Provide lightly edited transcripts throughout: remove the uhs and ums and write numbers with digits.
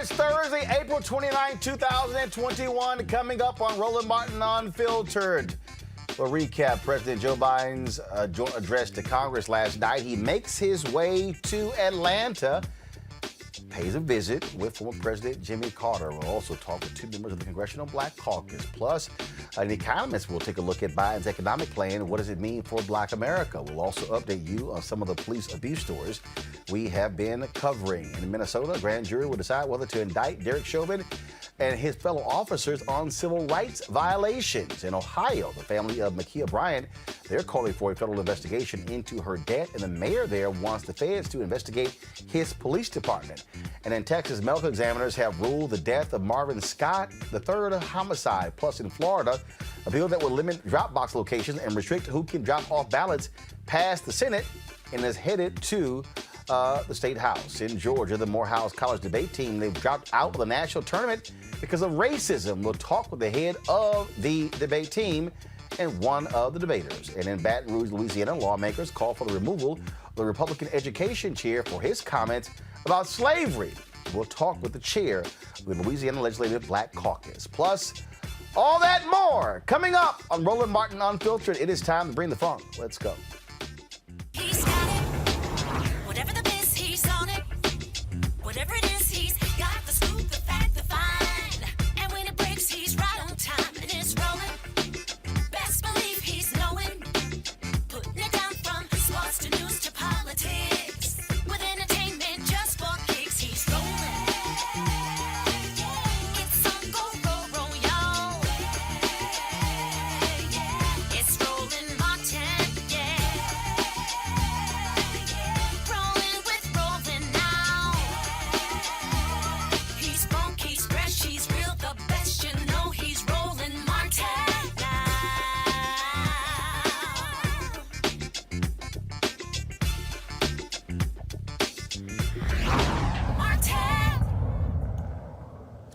It's Thursday, April 29, 2021. Coming up on Roland Martin Unfiltered. We'll recap President Joe Biden's address to Congress last night. He makes his way to Atlanta, pays a visit with former President Jimmy Carter. We'll also talk with two members of the Congressional Black Caucus. Plus, an economist will take a look at Biden's economic plan and what does it mean for Black America. We'll also update you on some of the police abuse stories we have been covering. In Minnesota, a grand jury will decide whether to indict Derek Chauvin and his fellow officers on civil rights violations. In Ohio, the family of Ma'Khia Bryant, they're calling for a federal investigation into her death, and the mayor there wants the feds to investigate his police department. And in Texas, medical examiners have ruled the death of Marvin Scott III a homicide. Plus, in Florida, a bill that will limit drop box locations and restrict who can drop off ballots passed the Senate and is headed to the State House. In Georgia, the Morehouse College debate team, they've dropped out of the national tournament because of racism. We'll talk with the head of the debate team and one of the debaters. And in Baton Rouge, Louisiana, lawmakers call for the removal of the Republican education chair for his comments about slavery. We'll talk with the chair of the Louisiana Legislative Black Caucus. Plus, all that more coming up on Roland Martin Unfiltered. It is time to bring the funk. Let's go. He's got it. Whatever the biz, he's on it. Whatever it is, he's got the scoop, the fact, the find. And when it breaks, he's right on time and it's rolling. Best believe he's knowing. Putting it down from sports to news to politics. With entertainment just for kicks, he's rolling. It's on go, y'all. It's Roland Martin, rolling with Roland now. He's funk, he's fresh, he's real, the best, you know he's Roland Martin now. Martin.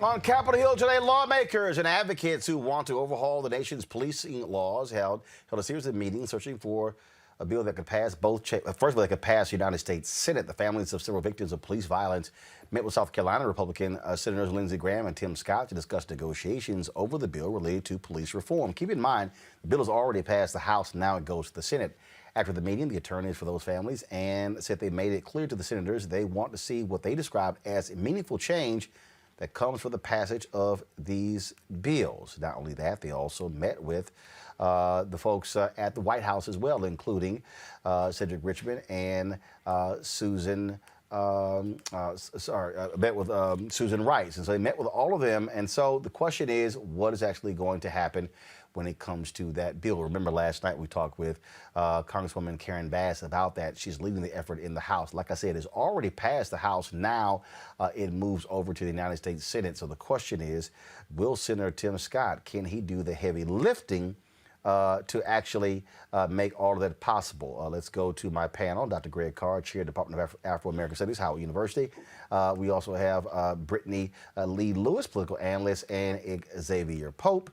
On Capitol Hill today, lawmakers and advocates who want to overhaul the nation's policing laws held a series of meetings searching for a bill that could pass first of all, that could pass the United States Senate. The families of several victims of police violence met with South Carolina Republican Senators Lindsey Graham and Tim Scott to discuss negotiations over the bill related to police reform. Keep in mind, the bill has already passed the House. Now it goes to the Senate. After the meeting, the attorneys for those families and said they made it clear to the senators they want to see what they describe as a meaningful change that comes from the passage of these bills. Not only that, they also met with the folks at the White House as well, including Cedric Richmond and Susan. Met with Susan Rice, and so they met with all of them. And so the question is, what is actually going to happen when it comes to that bill? Remember, last night we talked with Congresswoman Karen Bass about that. She's leading the effort in the House. Like I said, it's already passed the House. Now it moves over to the United States Senate. So the question is, will Senator Tim Scott, can he do the heavy lifting to actually make all of that possible? Let's go to my panel. Dr. Greg Carr, Chair, Department of Afro-American Studies, Howard University. We also have Brittany Lee Lewis, political analyst, and Xavier Pope.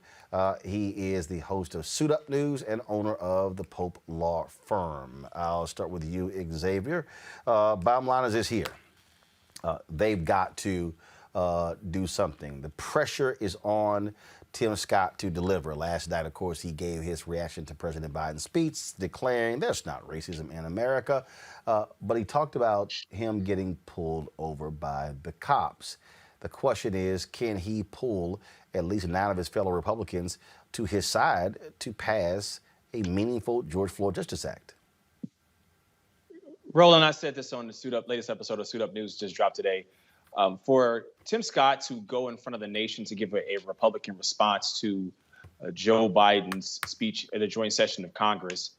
He is the host of Suit Up News and owner of the Pope Law Firm. I'll start with you, Xavier. Bottom line is this here. They've got to do something. The pressure is on Tim Scott to deliver. Last night, of course, he gave his reaction to President Biden's speech, declaring there's not racism in America. But he talked about him getting pulled over by the cops. The question is, can he pull at least 9 of his fellow Republicans to his side to pass a meaningful George Floyd Justice Act? Roland, I said this on the latest episode of Suit Up News just dropped today. For Tim Scott to go in front of the nation to give a Republican response to Joe Biden's speech at the joint session of Congress,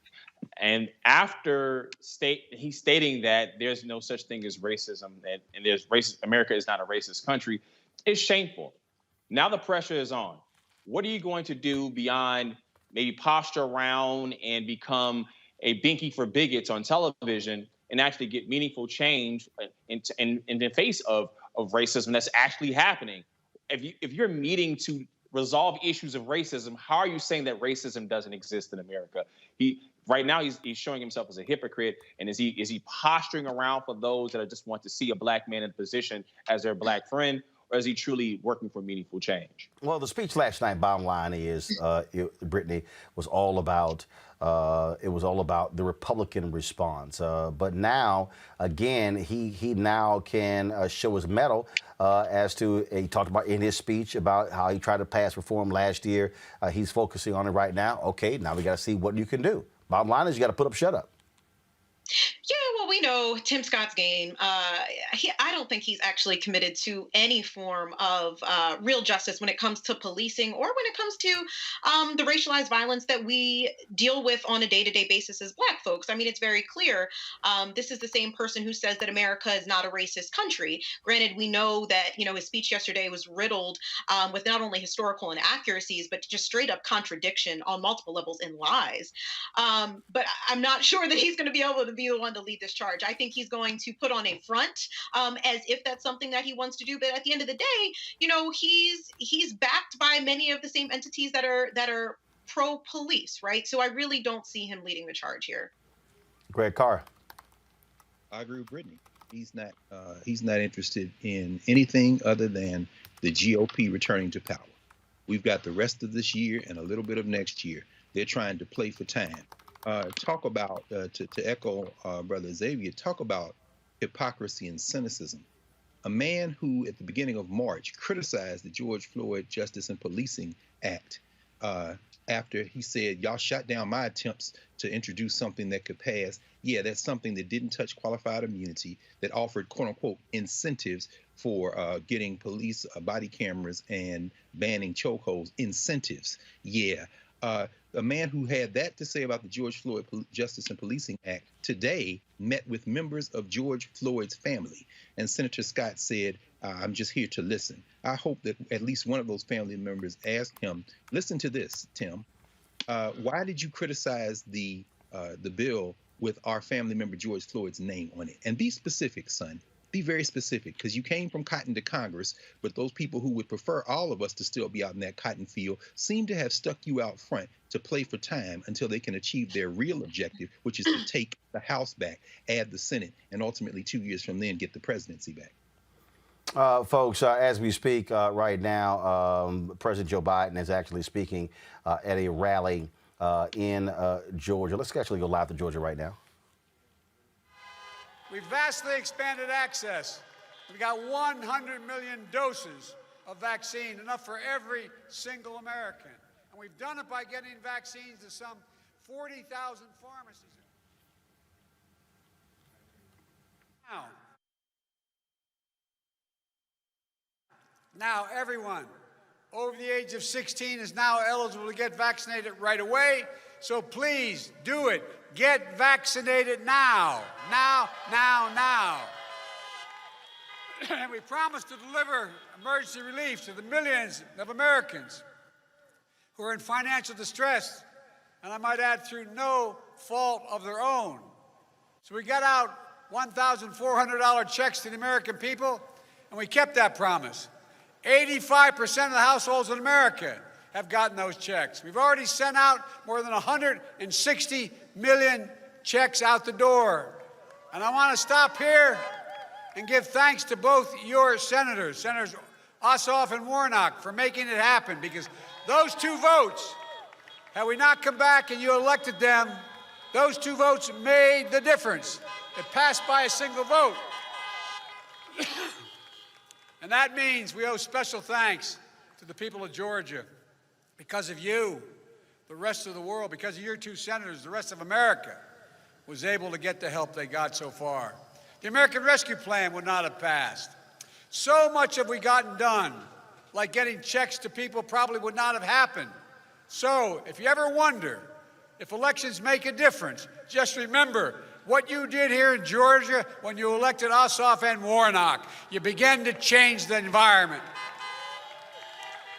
and after he's stating that there's no such thing as racism and there's America is not a racist country, it's shameful. Now the pressure is on. What are you going to do beyond maybe posture around and become a binky for bigots on television and actually get meaningful change in the face of racism that's actually happening? If you're meeting to resolve issues of racism, how are you saying that racism doesn't exist in America? Right now he's showing himself as a hypocrite, and is he posturing around for those that just want to see a black man in position as their black friend, or is he truly working for meaningful change? Well, the speech last night, bottom line is, Brittany, was all about the Republican response. But now, again, he now can show his mettle as to, he talked about in his speech about how he tried to pass reform last year. He's focusing on it right now. Okay, now we got to see what you can do. Bottom line is you got to put up, shut up. Yeah, well, we know Tim Scott's game. I don't think he's actually committed to any form of real justice when it comes to policing or when it comes to the racialized violence that we deal with on a day-to-day basis as Black folks. I mean, it's very clear. This is the same person who says that America is not a racist country. Granted, we know that, his speech yesterday was riddled with not only historical inaccuracies, but just straight up contradiction on multiple levels and lies. But I'm not sure that he's going to be able to be the one to lead this charge. I think he's going to put on a front as if that's something that he wants to do. But at the end of the day, he's backed by many of the same entities that are pro-police, right? So I really don't see him leading the charge here. Greg Carr. I agree with Brittany. He's not interested in anything other than the GOP returning to power. We've got the rest of this year and a little bit of next year. They're trying to play for time. Talk about, to echo Brother Xavier, talk about hypocrisy and cynicism. A man who at the beginning of March criticized the George Floyd Justice and Policing Act after he said, y'all shot down my attempts to introduce something that could pass. Yeah, that's something that didn't touch qualified immunity, that offered, quote unquote, incentives for getting police body cameras and banning chokeholds. Incentives. Yeah. A man who had that to say about the George Floyd Justice and Policing Act today met with members of George Floyd's family. And Senator Scott said, I'm just here to listen. I hope that at least one of those family members asked him, listen to this, Tim. Why did you criticize the bill with our family member George Floyd's name on it? And be specific, son. Be very specific, because you came from cotton to Congress, but those people who would prefer all of us to still be out in that cotton field seem to have stuck you out front to play for time until they can achieve their real objective, which is to take the House back, add the Senate, and ultimately 2 years from then get the presidency back. Folks, as we speak right now, President Joe Biden is actually speaking at a rally in Georgia. Let's actually go live to Georgia right now. We've vastly expanded access. We've got 100 million doses of vaccine, enough for every single American. And we've done it by getting vaccines to some 40,000 pharmacies. Now everyone over the age of 16 is now eligible to get vaccinated right away. So please do it. Get vaccinated now. Now. And we promise to deliver emergency relief to the millions of Americans who are in financial distress, and I might add, through no fault of their own. So we got out $1,400 checks to the American people, and we kept that promise. 85% of the households in America have gotten those checks. We've already sent out more than 160 million checks out the door. And I want to stop here and give thanks to both your senators, Senators Ossoff and Warnock, for making it happen, because those two votes, had we not come back and you elected them, those two votes made the difference. It passed by a single vote. And that means we owe special thanks to the people of Georgia. Because of you, the rest of the world, because of your two senators, the rest of America was able to get the help they got so far. The American Rescue Plan would not have passed. So much have we gotten done, like getting checks to people probably would not have happened. So if you ever wonder if elections make a difference, just remember what you did here in Georgia when you elected Ossoff and Warnock. You began to change the environment.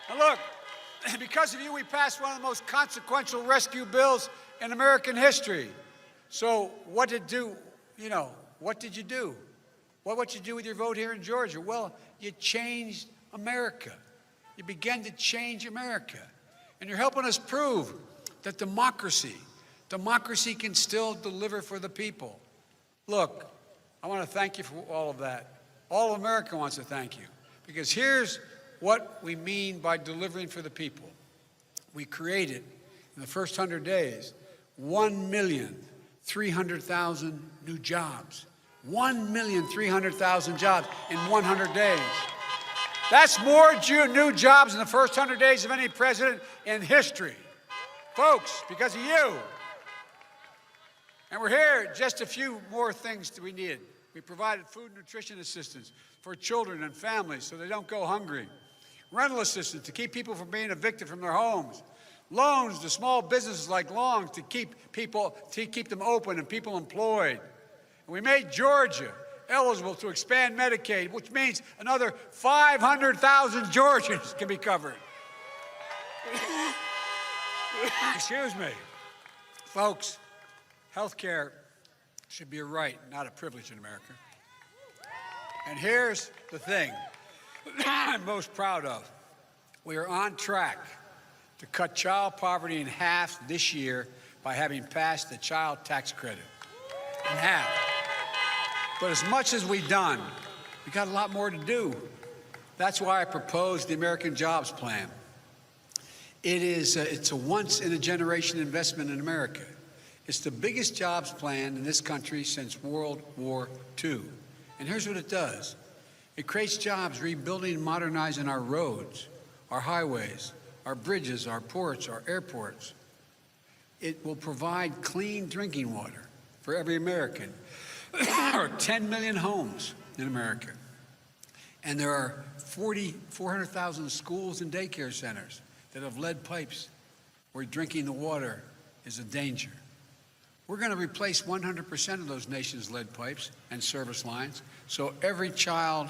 And look, because of you, we passed one of the most consequential rescue bills in American history. So what did you do? What did you do with your vote here in Georgia? Well, you changed America. You began to change America. And you're helping us prove that democracy can still deliver for the people. Look, I want to thank you for all of that. All of America wants to thank you. Because here's what we mean by delivering for the people. We created, in the first 100 days, 1,300,000 new jobs. 1,300,000 jobs in 100 days. That's more new jobs in the first 100 days of any president in history. Folks, because of you. And we're here, just a few more things that we needed. We provided food and nutrition assistance for children and families so they don't go hungry. Rental assistance to keep people from being evicted from their homes. Loans to small businesses like Long to keep them open and people employed. And we made Georgia eligible to expand Medicaid, which means another 500,000 Georgians can be covered. Excuse me. Folks, health care should be a right, not a privilege in America. And here's the thing I'm most proud of. We are on track to cut child poverty in half this year by having passed the child tax credit. In half. But as much as we've done, we've got a lot more to do. That's why I proposed the American Jobs Plan. It's a once-in-a-generation investment in America. It's the biggest jobs plan in this country since World War II. And here's what it does. It creates jobs rebuilding and modernizing our roads, our highways, our bridges, our ports, our airports. It will provide clean drinking water for every American. There are 10 million homes in America. And there are 400,000 schools and daycare centers that have lead pipes where drinking the water is a danger. We're going to replace 100% of those nation's lead pipes and service lines so every child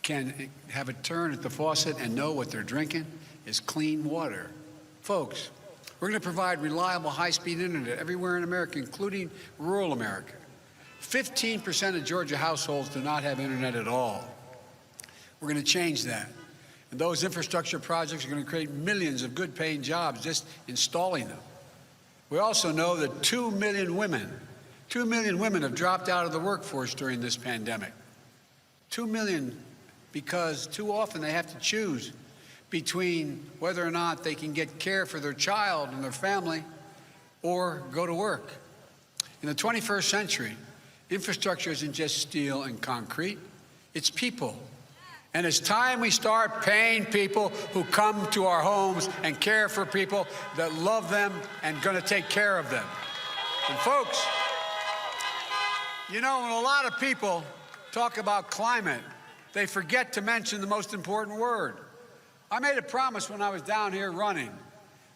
can have a turn at the faucet and know what they're drinking is clean water. Folks, we're going to provide reliable high-speed internet everywhere in America, including rural America. 15% of Georgia households do not have internet at all. We're going to change that. And those infrastructure projects are going to create millions of good-paying jobs just installing them. We also know that 2 million women have dropped out of the workforce during this pandemic. 2 million because too often they have to choose between whether or not they can get care for their child and their family or go to work. In the 21st century, infrastructure isn't just steel and concrete, it's people. And it's time we start paying people who come to our homes and care for people that love them and going to take care of them. And folks, you know, when a lot of people talk about climate, they forget to mention the most important word. I made a promise when I was down here running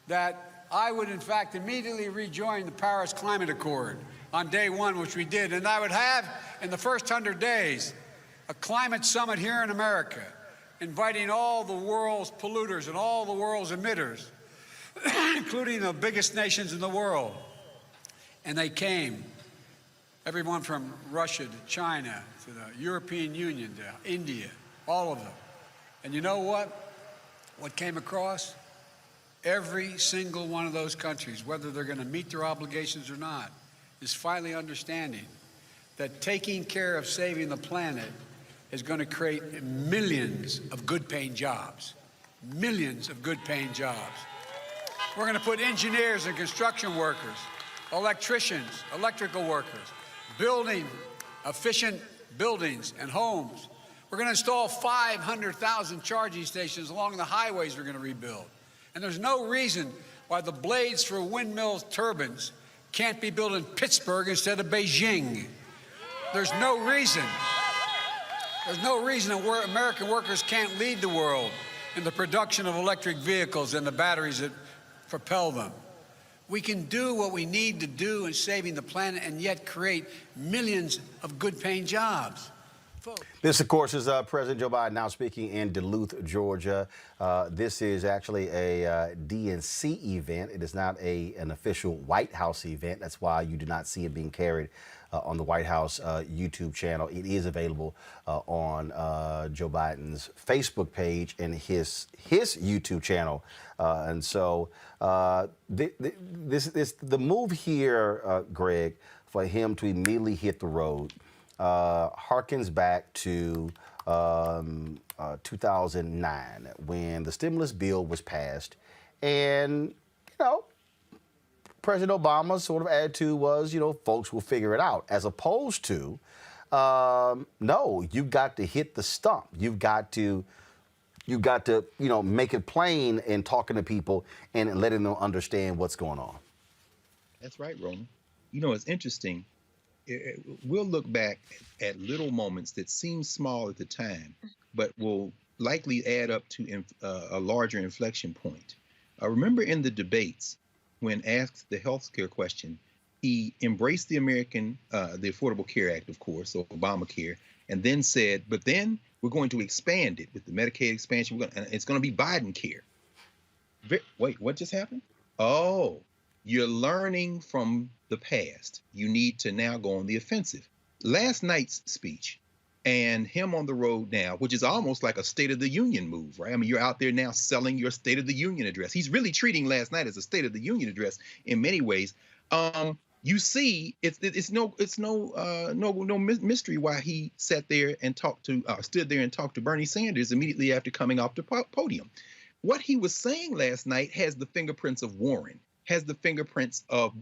that I would, in fact, immediately rejoin the Paris Climate Accord on day one, which we did, and I would have, in the first 100 days, a climate summit here in America, inviting all the world's polluters and all the world's emitters, including the biggest nations in the world. And they came, everyone from Russia to China to the European Union to India, all of them. And you know what? What came across? Every single one of those countries, whether they're going to meet their obligations or not, is finally understanding that taking care of saving the planet is going to create millions of good-paying jobs. Millions of good-paying jobs. We're going to put engineers and construction workers, electricians, electrical workers, building efficient buildings and homes. We're going to install 500,000 charging stations along the highways we're going to rebuild. And there's no reason why the blades for windmill turbines can't be built in Pittsburgh instead of Beijing. There's no reason. There's no reason that American workers can't lead the world in the production of electric vehicles and the batteries that propel them. We can do what we need to do in saving the planet and yet create millions of good-paying jobs. This, of course, is President Joe Biden now speaking in Duluth, Georgia. This is actually a DNC event. It is not an official White House event. That's why you do not see it being carried on the White House YouTube channel. It is available on Joe Biden's Facebook page and his YouTube channel. And so the move here, Greg, for him to immediately hit the road harkens back to 2009, when the stimulus bill was passed, and President Obama's sort of attitude was, folks will figure it out, as opposed to, no, you've got to hit the stump. You've got to, make it plain in talking to people and letting them understand what's going on. That's right, Roland. It's interesting. We'll look back at little moments that seem small at the time, but will likely add up to a larger inflection point. Remember in the debates, when asked the health care question, he embraced the Affordable Care Act, of course, so Obamacare, and then said, but then we're going to expand it with the Medicaid expansion. And it's going to be Biden care. Wait, what just happened? Oh, you're learning from the past. You need to now go on the offensive. Last night's speech and him on the road now, which is almost like a State of the Union move, right? I mean, you're out there now selling your State of the Union address. He's really treating last night as a State of the Union address in many ways. You see, it's no mystery why he stood there and talked to Bernie Sanders immediately after coming off the podium. What he was saying last night has the fingerprints of Warren, has the fingerprints of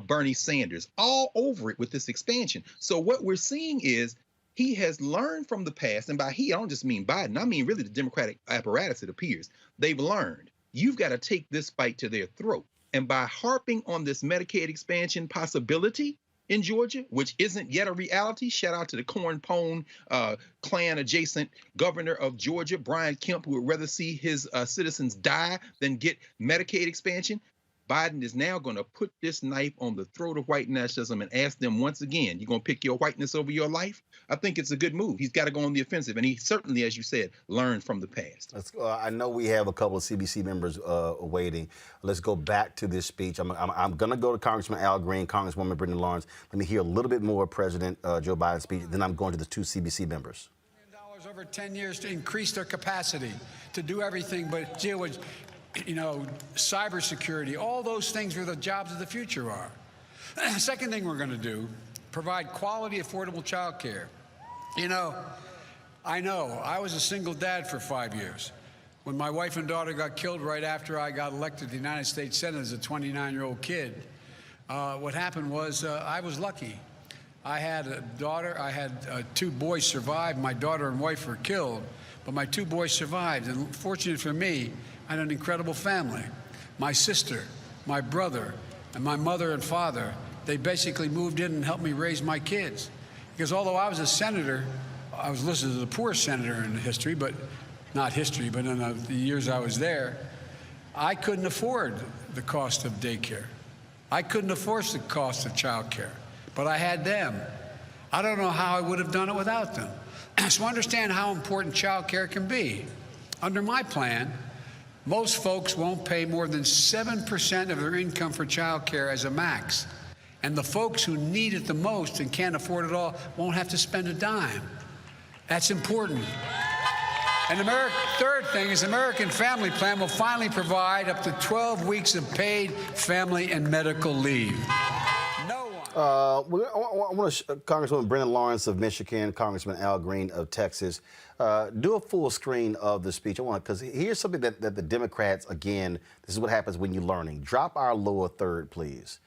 Bernie Sanders all over it with this expansion. So what we're seeing is he has learned from the past, and by he, I don't just mean Biden, I mean really the Democratic apparatus, it appears. They've learned. You've got to take this fight to their throat. And by harping on this Medicaid expansion possibility in Georgia, which isn't yet a reality, shout out to the Corn Pone clan adjacent governor of Georgia, Brian Kemp, who would rather see his citizens die than get Medicaid expansion. Biden is now going to put this knife on the throat of white nationalism and ask them once again, you going to pick your whiteness over your life? I think it's a good move. He's got to go on the offensive. And he certainly, as you said, learned from the past. I know we have a couple of CBC members waiting. Let's go back to this speech. I'm going to go to Congressman Al Green, Congresswoman Brittany Lawrence. Let me hear a little bit more of President Joe Biden's speech. Then I'm going to the two CBC members. Over 10 years to increase their capacity to do everything but deal with cybersecurity, all those things where the jobs of the future are. Second thing we're going to do, provide quality, affordable child care. I was a single dad for 5 years. When my wife and daughter got killed right after I got elected to the United States Senate as a 29-year-old kid, what happened was I was lucky. I had a daughter. I had two boys survive. My daughter and wife were killed, but my two boys survived. And fortunately for me, I had an incredible family. My sister, my brother, and my mother and father, they basically moved in and helped me raise my kids. Because although I was a senator, I was listed as the poorest senator in history, but not history, but in the years I was there, I couldn't afford the cost of daycare. I couldn't afford the cost of child care, but I had them. I don't know how I would have done it without them. So understand how important child care can be. Under my plan, most folks won't pay more than 7% of their income for child care as a max. And the folks who need it the most and can't afford it all won't have to spend a dime. That's important. And the third thing is American Family Plan will finally provide up to 12 weeks of paid family and medical leave. I want to Congresswoman Brenda Lawrence of Michigan, Congressman Al Green of Texas, do a full screen of the speech. I want because here's something that the Democrats, again, this is what happens when you're learning. Drop our lower third, please.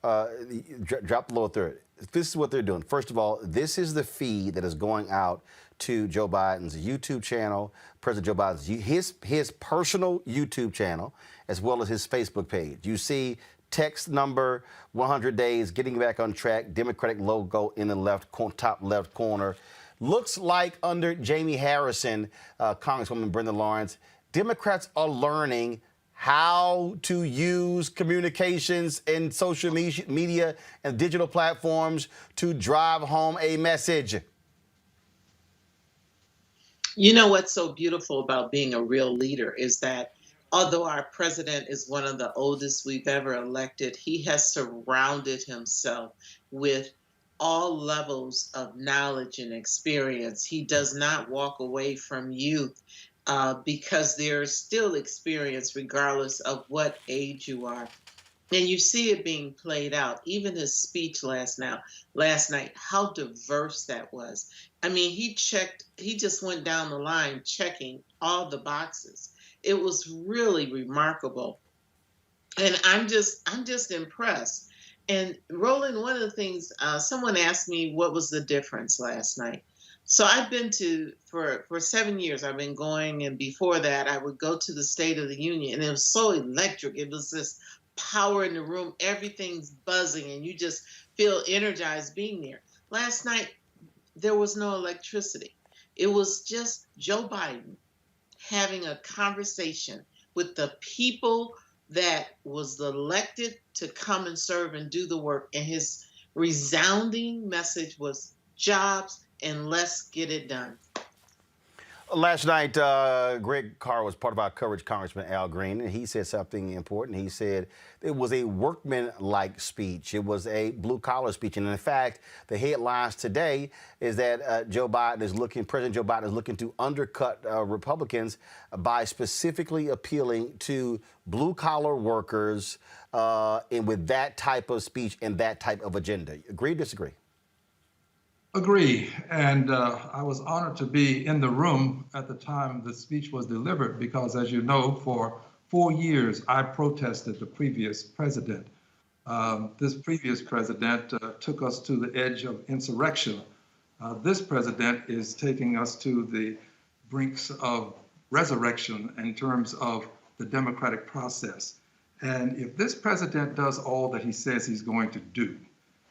Drop the lower third. This is what they're doing. First of all, this is the feed that is going out to Joe Biden's YouTube channel, President Joe Biden's his personal YouTube channel, as well as his Facebook page. You see text number 100 days, getting back on track, Democratic logo in the top left corner. Looks like under Jamie Harrison, Congresswoman Brenda Lawrence, Democrats are learning how to use communications and social media and digital platforms to drive home a message. You know what's so beautiful about being a real leader is that although our president is one of the oldest we've ever elected, he has surrounded himself with all levels of knowledge and experience. He does not walk away from youth because there's still experience regardless of what age you are. And you see it being played out. Even his speech last night, how diverse that was. I mean, he just went down the line checking all the boxes. It was really remarkable. And I'm just impressed. And Roland, one of the things, someone asked me what was the difference last night. So I've been to for 7 years. I've been going, and before that, I would go to the State of the Union, and it was so electric. It was this power in the room. Everything's buzzing, and you just feel energized being there. Last night, there was no electricity. It was just Joe Biden having a conversation with the people that was elected to come and serve and do the work. And his resounding message was jobs and let's get it done. Last night, Greg Carr was part of our coverage, Congressman Al Green, and he said something important. He said it was a workman-like speech. It was a blue-collar speech. And in fact, the headlines today is that President Joe Biden is looking to undercut Republicans by specifically appealing to blue-collar workers and with that type of speech and that type of agenda. Agree or disagree? Agree. And I was honored to be in the room at the time the speech was delivered because, as you know, for 4 years, I protested the previous president. This previous president took us to the edge of insurrection. This president is taking us to the brinks of resurrection in terms of the democratic process. And if this president does all that he says he's going to do,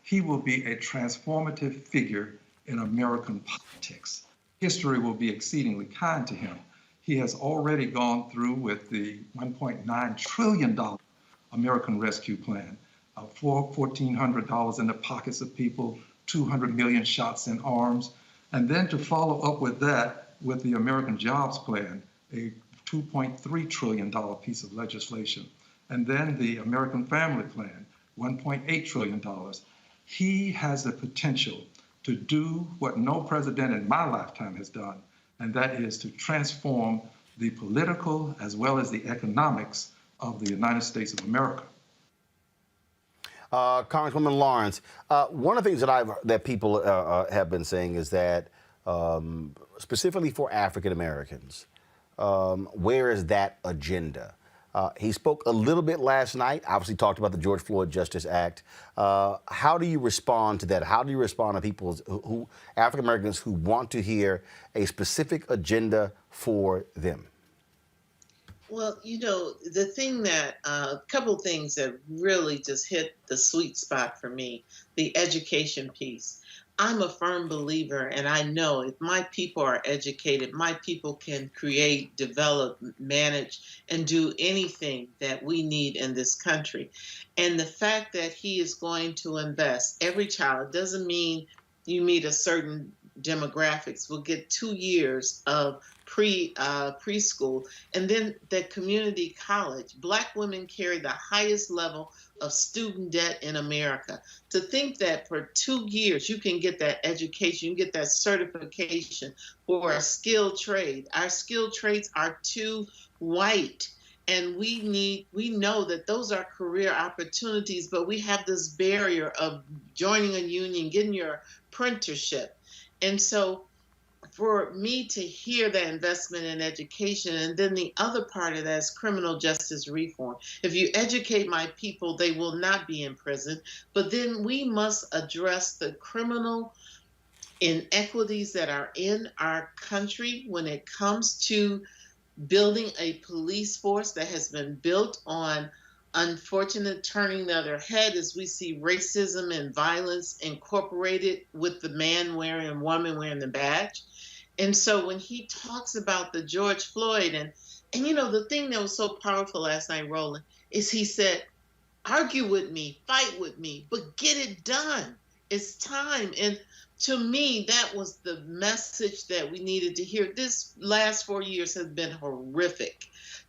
he will be a transformative figure in American politics. History will be exceedingly kind to him. He has already gone through with the $1.9 trillion American Rescue Plan, $1,400 in the pockets of people, 200 million shots in arms, and then to follow up with that with the American Jobs Plan, a $2.3 trillion piece of legislation, and then the American Family Plan, $1.8 trillion. He has the potential to do what no president in my lifetime has done, and that is to transform the political as well as the economics of the United States of America. Congresswoman Lawrence, one of the things that people have been saying is that specifically for African Americans, where is that agenda? He spoke a little bit last night, obviously talked about the George Floyd Justice Act. How do you respond to that? How do you respond to people African Americans who want to hear a specific agenda for them? Well, the thing that, a couple of things that really just hit the sweet spot for me, the education piece. I'm a firm believer, and I know if my people are educated, my people can create, develop, manage, and do anything that we need in this country. And the fact that he is going to invest every child doesn't mean you meet a certain demographics. We'll get 2 years of preschool, and then the community college. Black women carry the highest level of student debt in America. To think that for 2 years you can get that education, you get that certification for a skilled trade. Our skilled trades are too white. And we know that those are career opportunities, but we have this barrier of joining a union, getting your apprenticeship. And so for me to hear that investment in education, and then the other part of that is criminal justice reform. If you educate my people, they will not be in prison. But then we must address the criminal inequities that are in our country when it comes to building a police force that has been built on unfortunate turning the other head as we see racism and violence incorporated with the man wearing and woman wearing the badge. And so when he talks about the George Floyd and the thing that was so powerful last night, Roland, is he said, argue with me, fight with me, but get it done. It's time. And to me, that was the message that we needed to hear. This last 4 years has been horrific.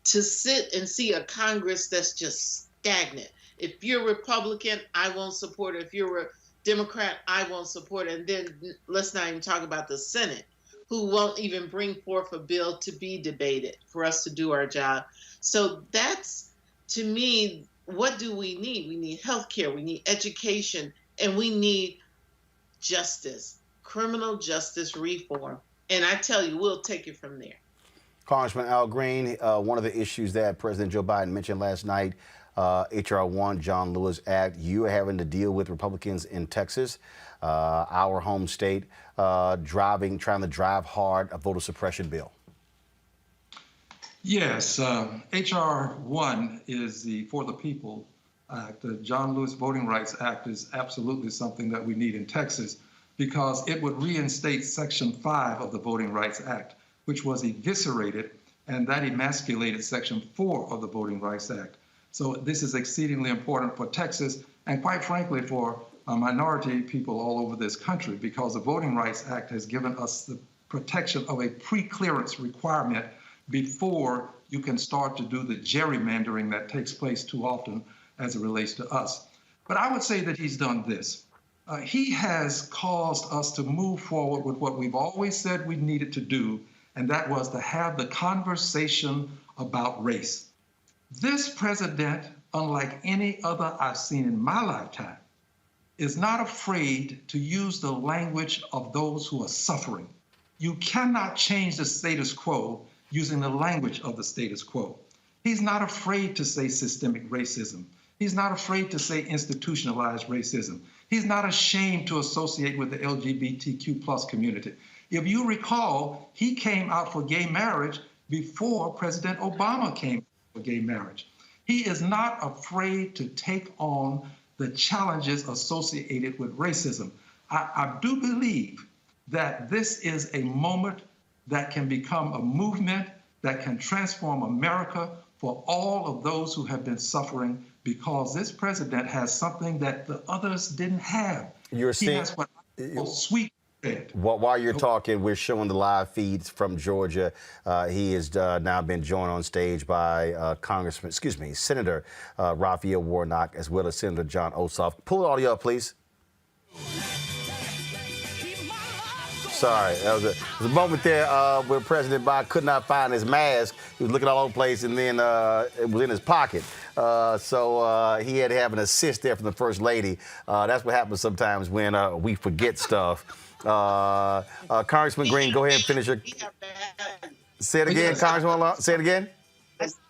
To sit and see a Congress that's just stagnant. If you're Republican, I won't support it. If you're a Democrat, I won't support it. And then let's not even talk about the Senate, who won't even bring forth a bill to be debated for us to do our job. So that's, to me, what do we need? We need healthcare, we need education, and we need justice, criminal justice reform. And I tell you, we'll take it from there. Congressman Al Green, one of the issues that President Joe Biden mentioned last night, H.R. 1, John Lewis Act, you are having to deal with Republicans in Texas, our home state, trying to drive hard a voter suppression bill. Yes, H.R. 1 is the For the People Act. The John Lewis Voting Rights Act is absolutely something that we need in Texas because it would reinstate Section 5 of the Voting Rights Act, which was eviscerated, and that emasculated Section 4 of the Voting Rights Act. So this is exceedingly important for Texas and, quite frankly, for minority people all over this country, because the Voting Rights Act has given us the protection of a pre-clearance requirement before you can start to do the gerrymandering that takes place too often as it relates to us. But I would say that he's done this. He has caused us to move forward with what we've always said we needed to do, and that was to have the conversation about race. This president, unlike any other I've seen in my lifetime, is not afraid to use the language of those who are suffering. You cannot change the status quo using the language of the status quo. He's not afraid to say systemic racism. He's not afraid to say institutionalized racism. He's not ashamed to associate with the LGBTQ plus community. If you recall, he came out for gay marriage before President Obama came for gay marriage. He is not afraid to take on the challenges associated with racism. I do believe that this is a moment that can become a movement that can transform America for all of those who have been suffering, because this president has something that the others didn't have. You're he has what I call sweet red. While you're talking, we're showing the live feeds from Georgia. He has now been joined on stage by Senator Raphael Warnock, as well as Senator John Ossoff. Pull the audio up, please. Sorry, there was a moment there where President Biden could not find his mask. He was looking all over the place, and then it was in his pocket. So he had to have an assist there from the First Lady. That's what happens sometimes when we forget stuff. Congressman Green, go ahead and finish your... Say it again, Congressman. Say it again.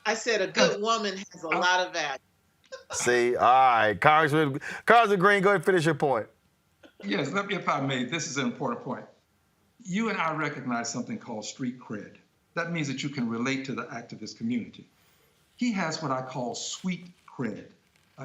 I said a good woman has a lot of value. See, all right. Congressman Green, go ahead and finish your point. Yes, if I may, this is an important point. You and I recognize something called street cred. That means that you can relate to the activist community. He has what I call sweet cred.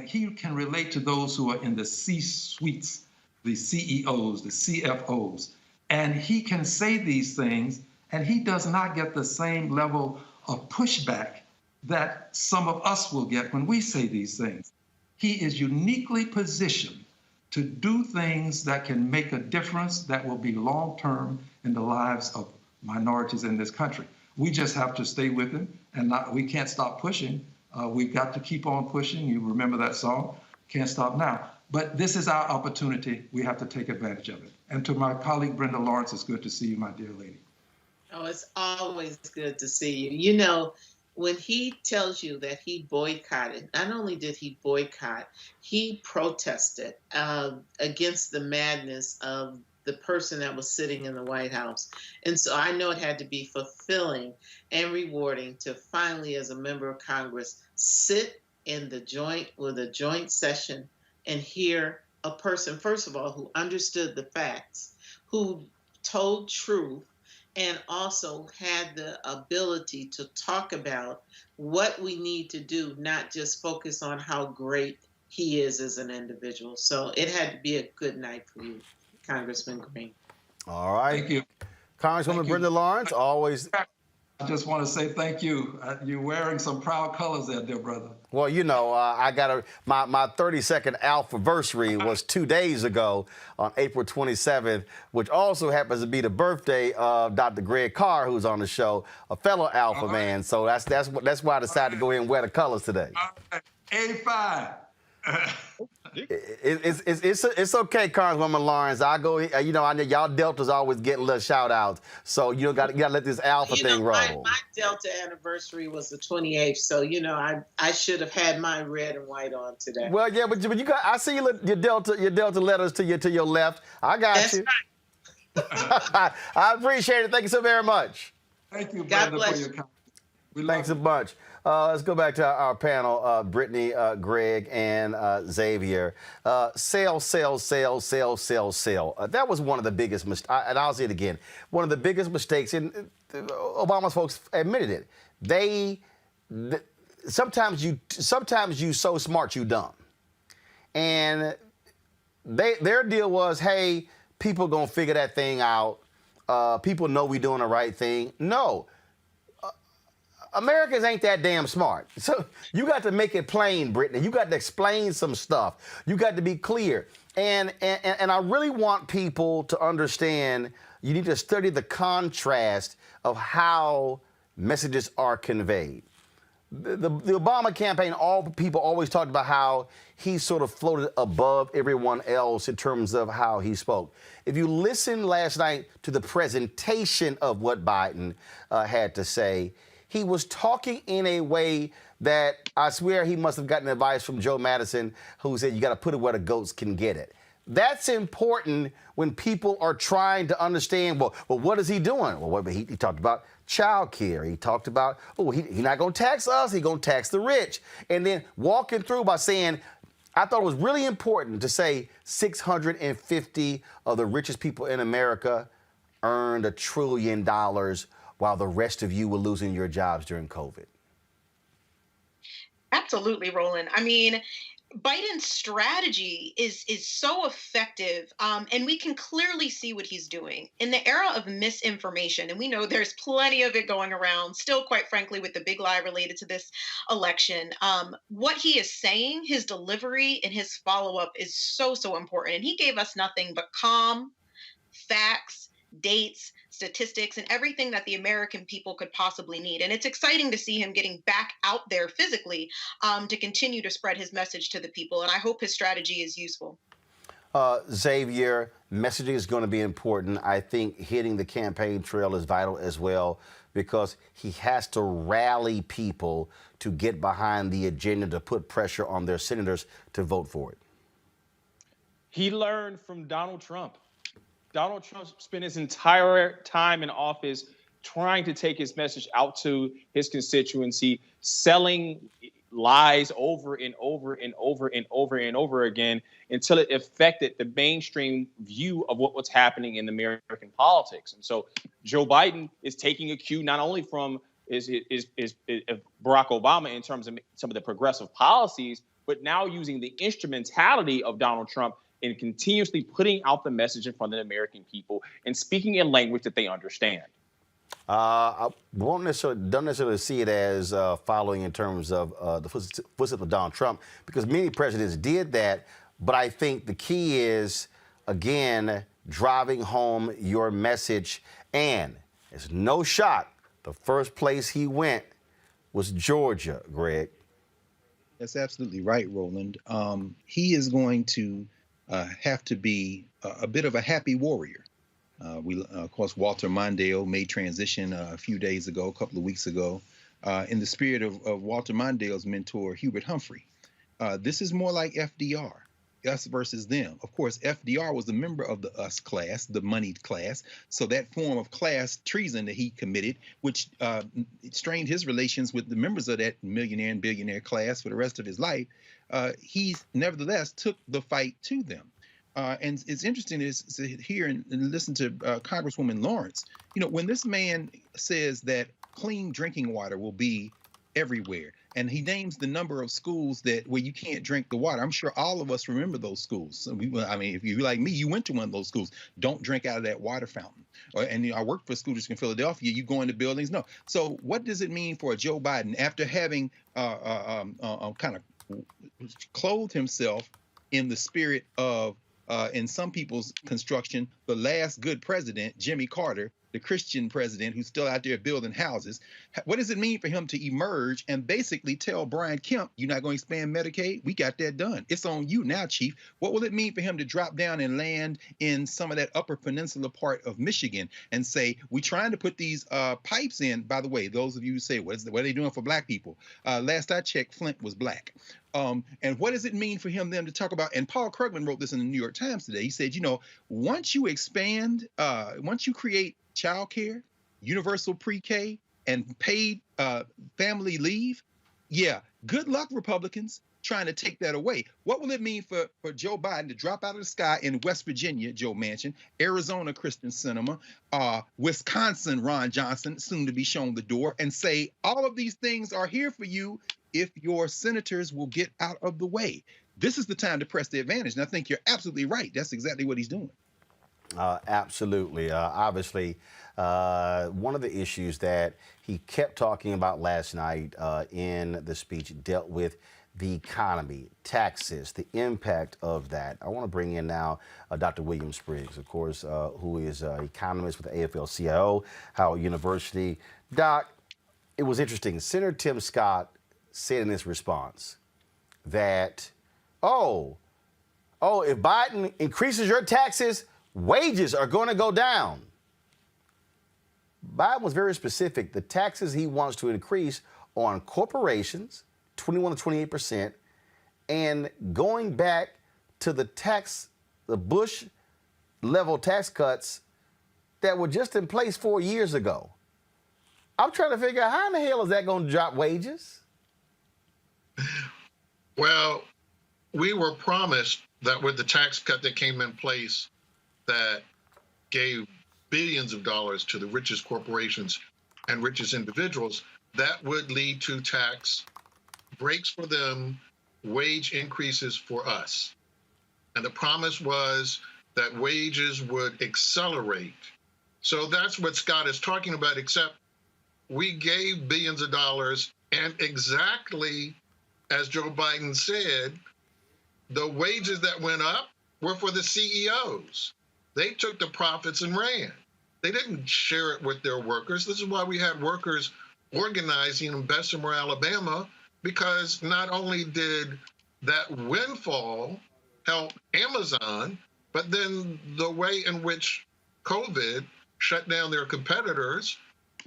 He can relate to those who are in the C-suites, the CEOs, the CFOs, and he can say these things, and he does not get the same level of pushback that some of us will get when we say these things. He is uniquely positioned to do things that can make a difference that will be long-term in the lives of minorities in this country. We just have to stay with him, and we can't stop pushing. We've got to keep on pushing. You remember that song, Can't Stop Now. But this is our opportunity. We have to take advantage of it. And to my colleague, Brenda Lawrence, it's good to see you, my dear lady. Oh, it's always good to see you. You know, when he tells you that he boycotted, not only did he boycott, he protested against the madness of the person that was sitting in the White House. And so I know it had to be fulfilling and rewarding to finally, as a member of Congress, sit in the joint session and hear a person, first of all, who understood the facts, who told truth, and also had the ability to talk about what we need to do, not just focus on how great he is as an individual. So it had to be a good night for you, Congressman Green. All right. Thank you. Congresswoman Brenda Lawrence, always... I just want to say thank you. You're wearing some proud colors there, dear brother. Well, you know, I got my 32nd Alphaversary was 2 days ago on April 27th, which also happens to be the birthday of Dr. Greg Carr, who's on the show, a fellow Alpha man. So that's why I decided to go ahead and wear the colors today. All right. 85. It's okay, Congresswoman Lawrence. I go, you know, I know y'all Deltas always get little shout outs. So you got to let this alpha thing roll. My Delta anniversary was the 28th. So, you know, I should have had my red and white on today. Well, yeah, but you got, I see your Delta letters to your left. I got That's you. right. I appreciate it. Thank you so very much. Thank you, God Brenda, bless for your you. comment. We Thanks a love bunch. Let's go back to our panel, Brittany, Greg, and Xavier. Sell. That was one of the biggest mistakes, and I'll say it again, one of the biggest mistakes, and Obama's folks admitted it. Sometimes you so smart you dumb. And their deal was, hey, people gonna figure that thing out. People know we doing the right thing. No. Americans ain't that damn smart. So you got to make it plain, Brittany. You got to explain some stuff. You got to be clear. And I really want people to understand you need to study the contrast of how messages are conveyed. The Obama campaign, all people always talked about how he sort of floated above everyone else in terms of how he spoke. If you listen last night to the presentation of what Biden had to say, he was talking in a way that I swear he must have gotten advice from Joe Madison, who said you got to put it where the goats can get it. That's important when people are trying to understand, well, what is he doing? Well, he talked about child care. He talked about, he's not going to tax us. He's going to tax the rich. And then walking through by saying, I thought it was really important to say 650 of the richest people in America earned $1 trillion while the rest of you were losing your jobs during COVID. Absolutely, Roland. I mean, Biden's strategy is so effective, and we can clearly see what he's doing. In the era of misinformation, and we know there's plenty of it going around, still, quite frankly, with the big lie related to this election, what he is saying, his delivery, and his follow-up is so important. And he gave us nothing but calm, facts, dates, statistics, and everything that the American people could possibly need. And it's exciting to see him getting back out there physically to continue to spread his message to the people. And I hope his strategy is useful. Xavier, messaging is going to be important. I think hitting the campaign trail is vital as well, because he has to rally people to get behind the agenda, to put pressure on their senators to vote for it. He learned from Donald Trump. Donald Trump spent his entire time in office trying to take his message out to his constituency, selling lies over and over again until it affected the mainstream view of what was happening in American politics. And so Joe Biden is taking a cue not only from is Barack Obama in terms of some of the progressive policies, but now using the instrumentality of Donald Trump and continuously putting out the message in front of the American people and speaking in language that they understand. I don't necessarily see it as following in terms of the footsteps of Donald Trump, because many presidents did that. But I think the key is, again, driving home your message. And it's no shock, the first place he went was Georgia, Greg. That's absolutely right, Roland. He is going to have to be a bit of a happy warrior. Of course, Walter Mondale made transition a few days ago, a couple of weeks ago, in the spirit of Walter Mondale's mentor, Hubert Humphrey. This is more like FDR, us versus them. Of course, FDR was a member of the us class, the moneyed class. So that form of class treason that he committed, which strained his relations with the members of that millionaire and billionaire class for the rest of his life, he nevertheless took the fight to them. And it's interesting to hear and listen to Congresswoman Lawrence. You know, when this man says that clean drinking water will be everywhere, and he names the number of schools where you can't drink the water. I'm sure all of us remember those schools. So I mean, if you're like me, you went to one of those schools. Don't drink out of that water fountain. And I worked for a school district in Philadelphia. You go into buildings. No. So what does it mean for Joe Biden, after having kind of clothed himself in the spirit of, in some people's construction, the last good president, Jimmy Carter, the Christian president who's still out there building houses. What does it mean for him to emerge and basically tell Brian Kemp, you're not going to expand Medicaid? We got that done. It's on you now, Chief. What will it mean for him to drop down and land in some of that upper peninsula part of Michigan and say, we're trying to put these pipes in? By the way, those of you who say, what are they doing for black people? Last I checked, Flint was black. And what does it mean for them to talk about? And Paul Krugman wrote this in the New York Times today. He said, once you expand, once you create childcare, universal pre-K, and paid family leave, yeah, good luck, Republicans, trying to take that away. What will it mean for Joe Biden to drop out of the sky in West Virginia, Joe Manchin, Arizona, Kristen Sinema, Wisconsin, Ron Johnson, soon to be shown the door, and say, all of these things are here for you if your senators will get out of the way? This is the time to press the advantage. And I think you're absolutely right. That's exactly what he's doing. Absolutely. Obviously, one of the issues that he kept talking about last night in the speech dealt with the economy, taxes, the impact of that. I want to bring in now Dr. William Spriggs, of course, who is an economist with the AFL-CIO, Howard University. Doc, it was interesting. Senator Tim Scott said in his response that, if Biden increases your taxes, wages are going to go down. Biden was very specific. The taxes he wants to increase on corporations, 21 to 28%, and going back to the Bush level tax cuts that were just in place 4 years ago. I'm trying to figure out how in the hell is that going to drop wages? Well, we were promised that with the tax cut that came in place that gave billions of dollars to the richest corporations and richest individuals, that would lead to tax breaks for them, wage increases for us. And the promise was that wages would accelerate. So that's what Scott is talking about, except we gave billions of dollars, and exactly as Joe Biden said, the wages that went up were for the CEOs. They took the profits and ran. They didn't share it with their workers. This is why we had workers organizing in Bessemer, Alabama, because not only did that windfall help Amazon, but then the way in which COVID shut down their competitors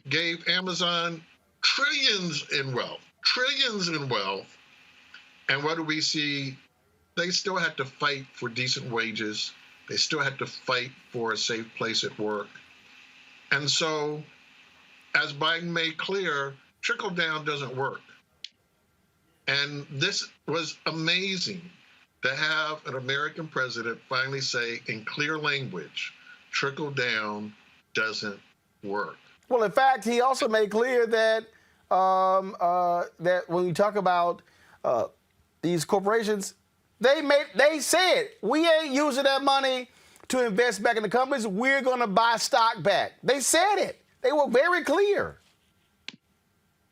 gave Amazon trillions in wealth. And what do we see? They still had to fight for decent wages. They still had to fight for a safe place at work. And so, as Biden made clear, trickle down doesn't work. And this was amazing to have an American president finally say in clear language, trickle down doesn't work. Well, in fact, he also made clear that that when you talk about these corporations, they said we ain't using that money to invest back in the companies. We're going to buy stock back. They said it. They were very clear.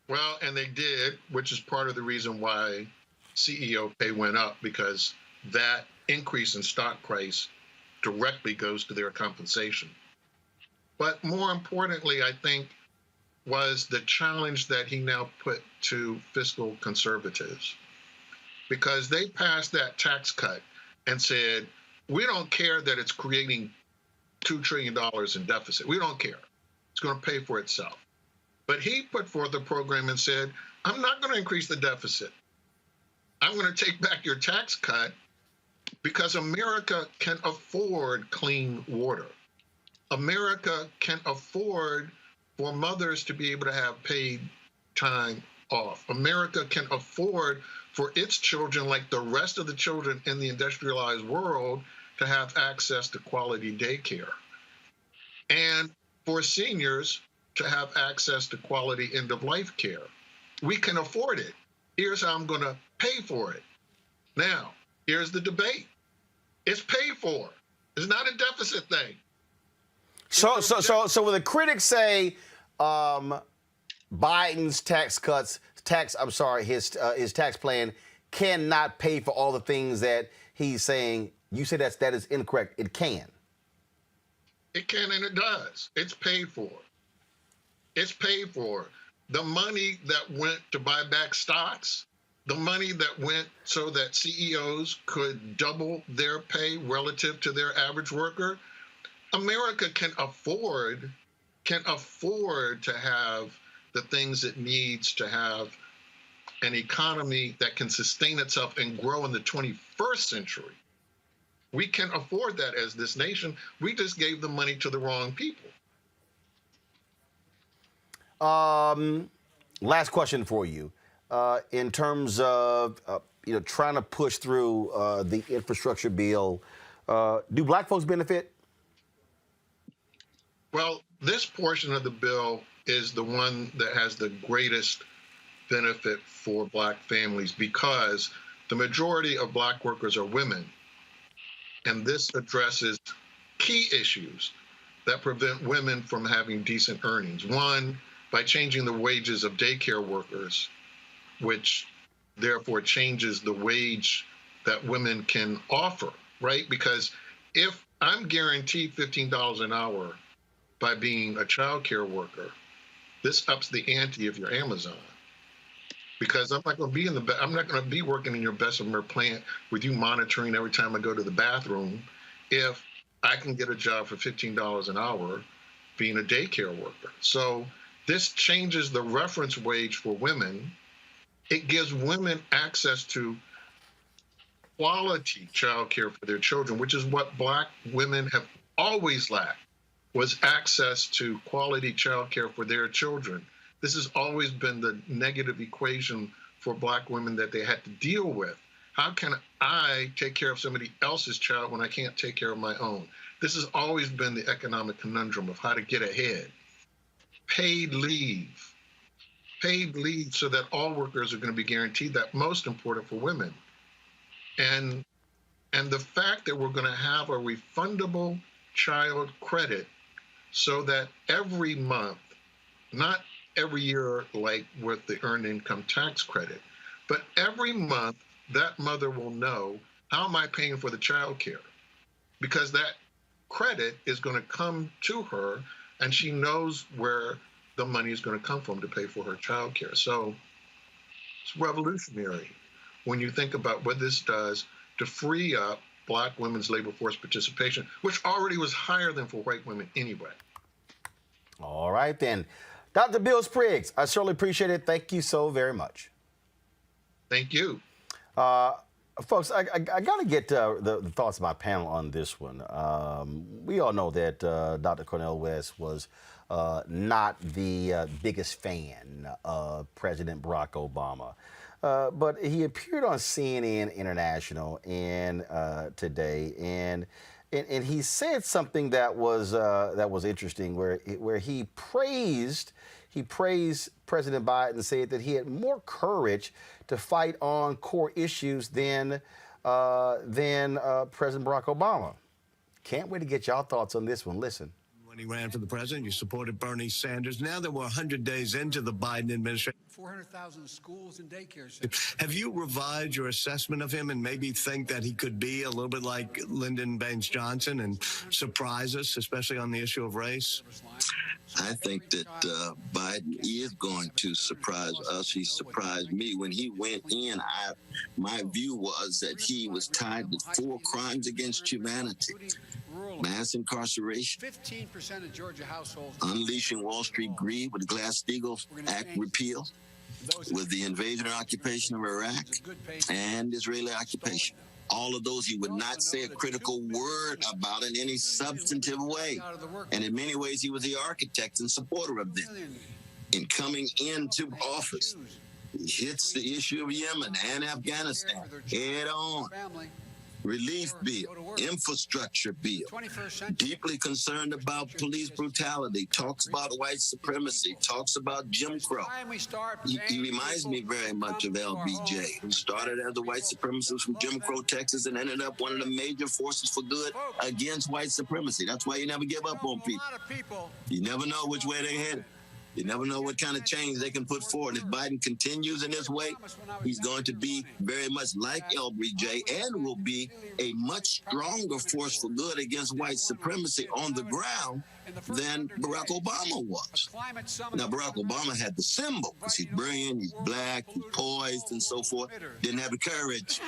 Well, and they did, which is part of the reason why CEO pay went up, because that increase in stock price directly goes to their compensation. But more importantly, I think, was the challenge that he now put to fiscal conservatives, because they passed that tax cut and said, we don't care that it's creating $2 trillion in deficit. We don't care. It's going to pay for itself. But he put forth a program and said, I'm not going to increase the deficit. I'm going to take back your tax cut because America can afford clean water. America can afford for mothers to be able to have paid time off. America can afford for its children, like the rest of the children in the industrialized world, to have access to quality daycare. And for seniors to have access to quality end-of-life care. We can afford it. Here's how I'm going to pay for it. Now, here's the debate. It's paid for. It's not a deficit thing. So when the critics say Biden's his tax plan cannot pay for all the things that he's saying, you say that is incorrect. It can. It can and it does. It's paid for. It's paid for. The money that went to buy back stocks, the money that went so that CEOs could double their pay relative to their average worker, America can afford to have the things it needs to have an economy that can sustain itself and grow in the 21st century. We can afford that as this nation. We just gave the money to the wrong people. Last question for you. In terms of trying to push through the infrastructure bill, do black folks benefit? Well, this portion of the bill is the one that has the greatest benefit for black families because the majority of black workers are women. And this addresses key issues that prevent women from having decent earnings. One, by changing the wages of daycare workers, which therefore changes the wage that women can offer, right? Because if I'm guaranteed $15 an hour by being a child care worker, this ups the ante if you're Amazon. Because I'm not going to be working in your Bessemer plant with you monitoring every time I go to the bathroom if I can get a job for $15 an hour being a daycare worker. So this changes the reference wage for women. It gives women access to quality child care for their children, which is what black women have always lacked, was access to quality child care for their children. This has always been the negative equation for black women that they had to deal with. How can I take care of somebody else's child when I can't take care of my own? This has always been the economic conundrum of how to get ahead. Paid leave so that all workers are going to be guaranteed that, most important for women. And the fact that we're going to have a refundable child credit so that every month, not every year like with the earned income tax credit, but every month that mother will know, how am I paying for the child care? Because that credit is going to come to her and she knows where the money is going to come from to pay for her child care. So it's revolutionary when you think about what this does to free up black women's labor force participation, which already was higher than for white women anyway. All right, then. Dr. Bill Spriggs, I certainly appreciate it. Thank you so very much. Thank you. Folks, I got to get the thoughts of my panel on this one. We all know that Dr. Cornel West was not the biggest fan of President Barack Obama. But he appeared on CNN International today, and he said something that was interesting, where he praised President Biden, said that he had more courage to fight on core issues than President Barack Obama. Can't wait to get y'all thoughts on this one. Listen. When he ran for the president, you supported Bernie Sanders. Now that we're 100 days into the Biden administration, 400,000 schools and daycare centers. have you revised your assessment of him and maybe think that he could be a little bit like Lyndon Baines Johnson and surprise us, especially on the issue of race? I think that Biden is going to surprise us. He surprised me. When he went in, my view was that he was tied with 4 crimes against humanity. Mass incarceration, 15% of Georgia households, unleashing Wall Street greed with the Glass-Steagall Act repeal, with the invasion and occupation of Iraq, and Israeli occupation. All of those he would not say a critical word about in any substantive way. And in many ways, he was the architect and supporter of them. In coming into office, he hits the issue of Yemen and Afghanistan head on. Relief bill, infrastructure bill, deeply concerned about police brutality, talks about white supremacy, talks about Jim Crow. He reminds me very much of LBJ, who started as a white supremacist from Jim Crow, Texas, and ended up one of the major forces for good against white supremacy. That's why you never give up on people. You never know which way they head. You never know what kind of change they can put forward. If Biden continues in this way, he's going to be very much like LBJ and will be a much stronger force for good against white supremacy on the ground than Barack Obama was. Now, Barack Obama had the symbol because he's brilliant, he's black, he's poised, and so forth. Didn't have the courage,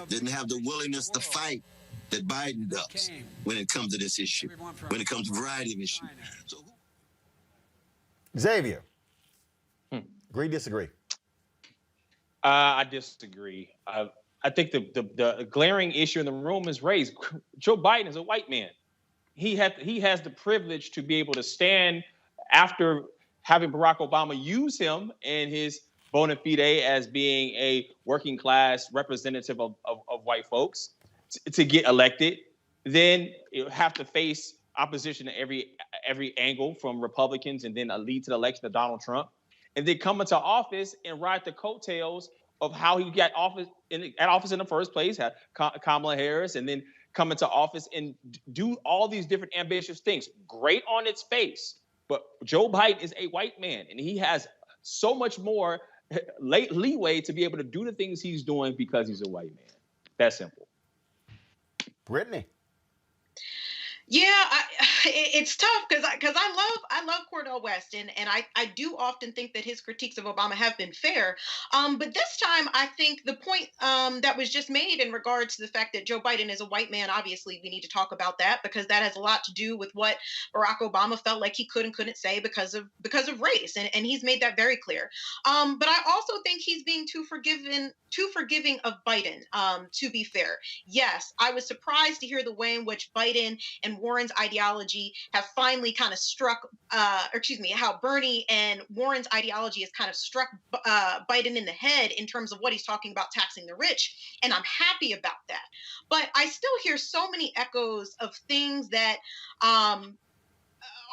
didn't have the willingness to fight that Biden does when it comes to this issue, when it comes to a variety of issues. So, Xavier, agree, disagree? I disagree. I think the glaring issue in the room is race. Joe Biden is a white man. He has the privilege to be able to stand after having Barack Obama use him in his bona fide as being a working class representative of white folks to get elected. Then you have to face opposition at every angle from Republicans, and then lead to the election of Donald Trump, and then come into office and ride the coattails of how he got office in the first place, had Kamala Harris, and then come into office and do all these different ambitious things. Great on its face, but Joe Biden is a white man, and he has so much more leeway to be able to do the things he's doing because he's a white man. That's simple. Brittany. Yeah, it's tough because I love Cornel West, and I do often think that his critiques of Obama have been fair. But this time, I think the point that was just made in regards to the fact that Joe Biden is a white man, obviously we need to talk about that because that has a lot to do with what Barack Obama felt like he could and couldn't say because of race, and he's made that very clear. But I also think he's being too forgiving of Biden. To be fair, yes, I was surprised to hear the way in which Biden and Warren's ideology have finally kind of struck, how Bernie and Warren's ideology has kind of struck Biden in the head in terms of what he's talking about taxing the rich. And I'm happy about that. But I still hear so many echoes of things that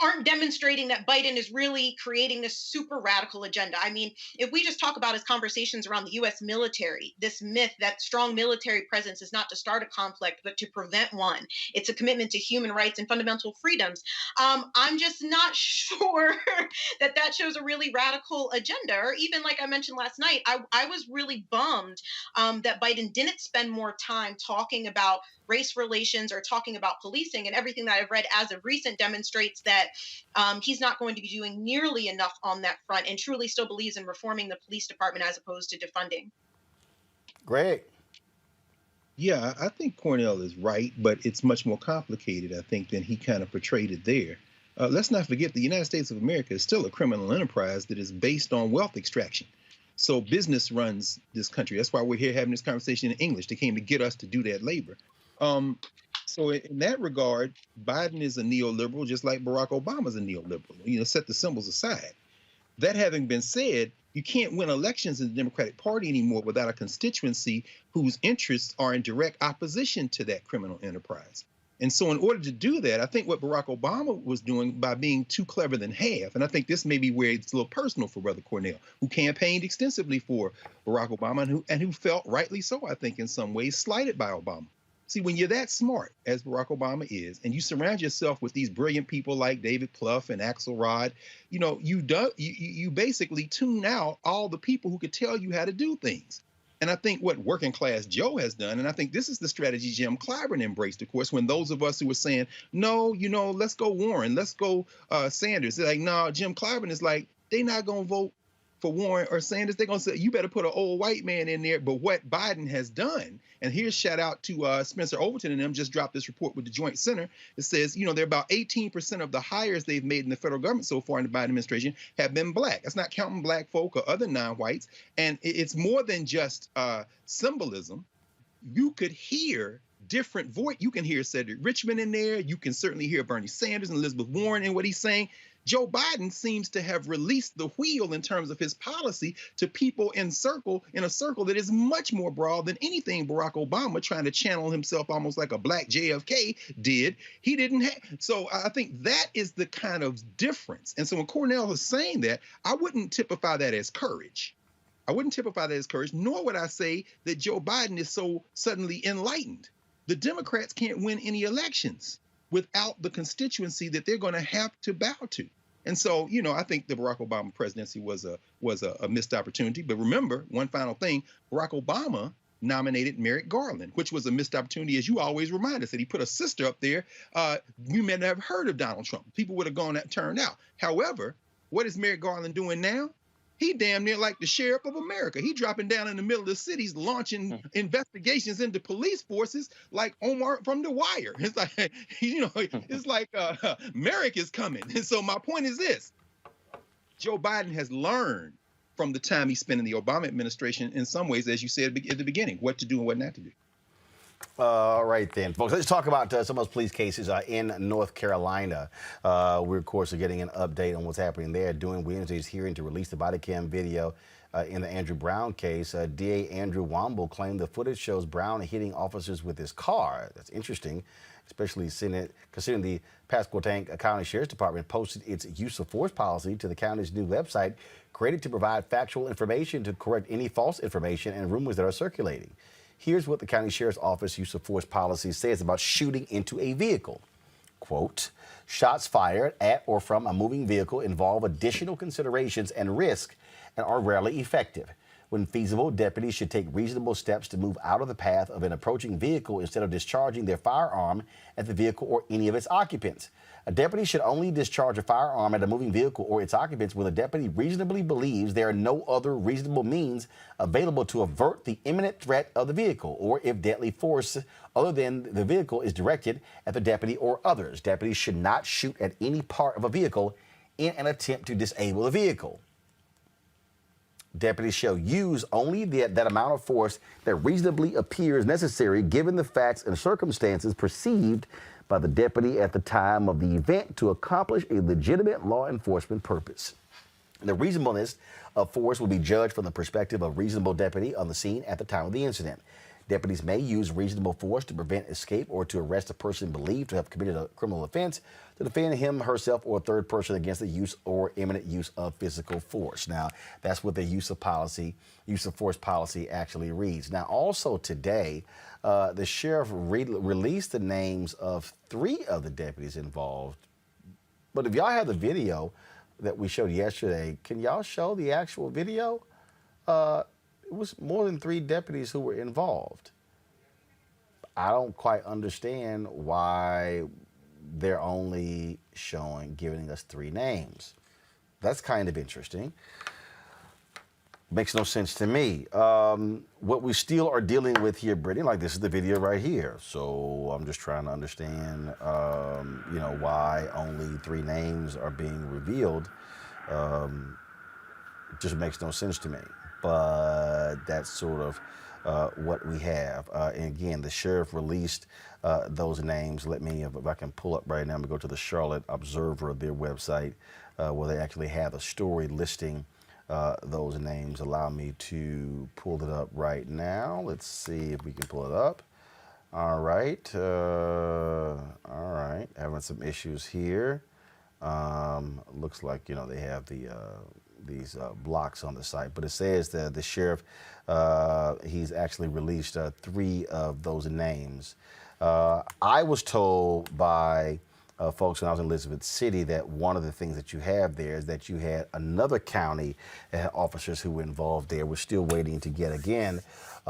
aren't demonstrating that Biden is really creating this super radical agenda. I mean, if we just talk about his conversations around the U.S. military, this myth that strong military presence is not to start a conflict, but to prevent one. It's a commitment to human rights and fundamental freedoms. I'm just not sure that shows a really radical agenda. Or even like I mentioned last night, I was really bummed that Biden didn't spend more time talking about race relations or talking about policing, and everything that I've read as of recent demonstrates that he's not going to be doing nearly enough on that front and truly still believes in reforming the police department as opposed to defunding. Great. Yeah, I think Cornell is right, but it's much more complicated, I think, than he kind of portrayed it there. Let's not forget the United States of America is still a criminal enterprise that is based on wealth extraction. So business runs this country. That's why we're here having this conversation in English. They came to get us to do that labor. So in that regard, Biden is a neoliberal, just like Barack Obama is a neoliberal. Set the symbols aside. That having been said, you can't win elections in the Democratic Party anymore without a constituency whose interests are in direct opposition to that criminal enterprise. And so in order to do that, I think what Barack Obama was doing by being too clever than half, and I think this may be where it's a little personal for Brother Cornell, who campaigned extensively for Barack Obama and who felt rightly so, I think, in some ways, slighted by Obama. See, when you're that smart, as Barack Obama is, and you surround yourself with these brilliant people like David Plouffe and Axelrod, you basically tune out all the people who could tell you how to do things. And I think what working class Joe has done, and I think this is the strategy Jim Clyburn embraced, of course, when those of us who were saying, no, let's go Warren, let's go Sanders. They're like, no, Jim Clyburn is like, they're not going to vote for Warren or Sanders. They're going to say, you better put an old white man in there. But what Biden has done, and here's shout out to Spencer Overton and them, just dropped this report with the Joint Center. It says, they're about 18% of the hires they've made in the federal government so far in the Biden administration have been black. That's not counting black folk or other non-whites. And it's more than just symbolism. You could hear different voice. You can hear Cedric Richmond in there. You can certainly hear Bernie Sanders and Elizabeth Warren in what he's saying. Joe Biden seems to have released the wheel in terms of his policy to people in a circle that is much more broad than anything Barack Obama, trying to channel himself almost like a black JFK, did. He didn't have. So I think that is the kind of difference. And so when Cornell is saying that, I wouldn't typify that as courage. Nor would I say that Joe Biden is so suddenly enlightened. The Democrats can't win any elections without the constituency that they're going to have to bow to. And so, you know, I think the Barack Obama presidency was a missed opportunity. But remember, one final thing, Barack Obama nominated Merrick Garland, which was a missed opportunity, as you always remind us, that he put a sister up there. We may not have heard of Donald Trump. People would have gone that turned out. However, what is Merrick Garland doing now? He damn near like the sheriff of America. He dropping down in the middle of the cities, launching investigations into police forces like Omar from The Wire. It's like, you know, it's like Merrick is coming. And so my point is this: Joe Biden has learned from the time he spent in the Obama administration, in some ways, as you said at the beginning, what to do and what not to do. All right, then, folks. Let's talk about some of those police cases in North Carolina. We, of course, are getting an update on what's happening there during Wednesday's hearing to release the body cam video in the Andrew Brown case. DA Andrew Womble claimed the footage shows Brown hitting officers with his car. That's interesting, especially considering the Pasquotank County Sheriff's Department posted its use of force policy to the county's new website, created to provide factual information to correct any false information and rumors that are circulating. Here's what the County Sheriff's Office use of force policy says about shooting into a vehicle. Quote, shots fired at or from a moving vehicle involve additional considerations and risk and are rarely effective. When feasible, deputies should take reasonable steps to move out of the path of an approaching vehicle instead of discharging their firearm at the vehicle or any of its occupants. A deputy should only discharge a firearm at a moving vehicle or its occupants when the deputy reasonably believes there are no other reasonable means available to avert the imminent threat of the vehicle, or if deadly force other than the vehicle is directed at the deputy or others. Deputies should not shoot at any part of a vehicle in an attempt to disable the vehicle. Deputies shall use only that amount of force that reasonably appears necessary given the facts and circumstances perceived by the deputy at the time of the event to accomplish a legitimate law enforcement purpose. The reasonableness of force will be judged from the perspective of a reasonable deputy on the scene at the time of the incident. Deputies may use reasonable force to prevent escape or to arrest a person believed to have committed a criminal offense, to defend him, herself, or a third person against the use or imminent use of physical force. Now, that's what the use of force policy actually reads. Now, also today, the sheriff released the names of 3 of the deputies involved. But if y'all have the video that we showed yesterday, can y'all show the actual video? It was more than 3 deputies who were involved. I don't quite understand why they're only giving us 3 names. That's kind of interesting. Makes no sense to me. What we still are dealing with here, Brittany, like this is the video right here. So I'm just trying to understand, why only 3 names are being revealed. It just makes no sense to me. But that's sort of what we have. And again, the sheriff released those names. Let me, if I can pull up right now, I'm gonna go to the Charlotte Observer, their website, where they actually have a story listing those names. Allow me to pull it up right now. Let's see if we can pull it up. All right. Having some issues here. Looks like, they have these blocks on the site, but it says that the sheriff, he's actually released 3 of those names. I was told by folks when I was in Elizabeth City that one of the things that you have there is that you had another county officers who were involved there. We're still waiting to get, again,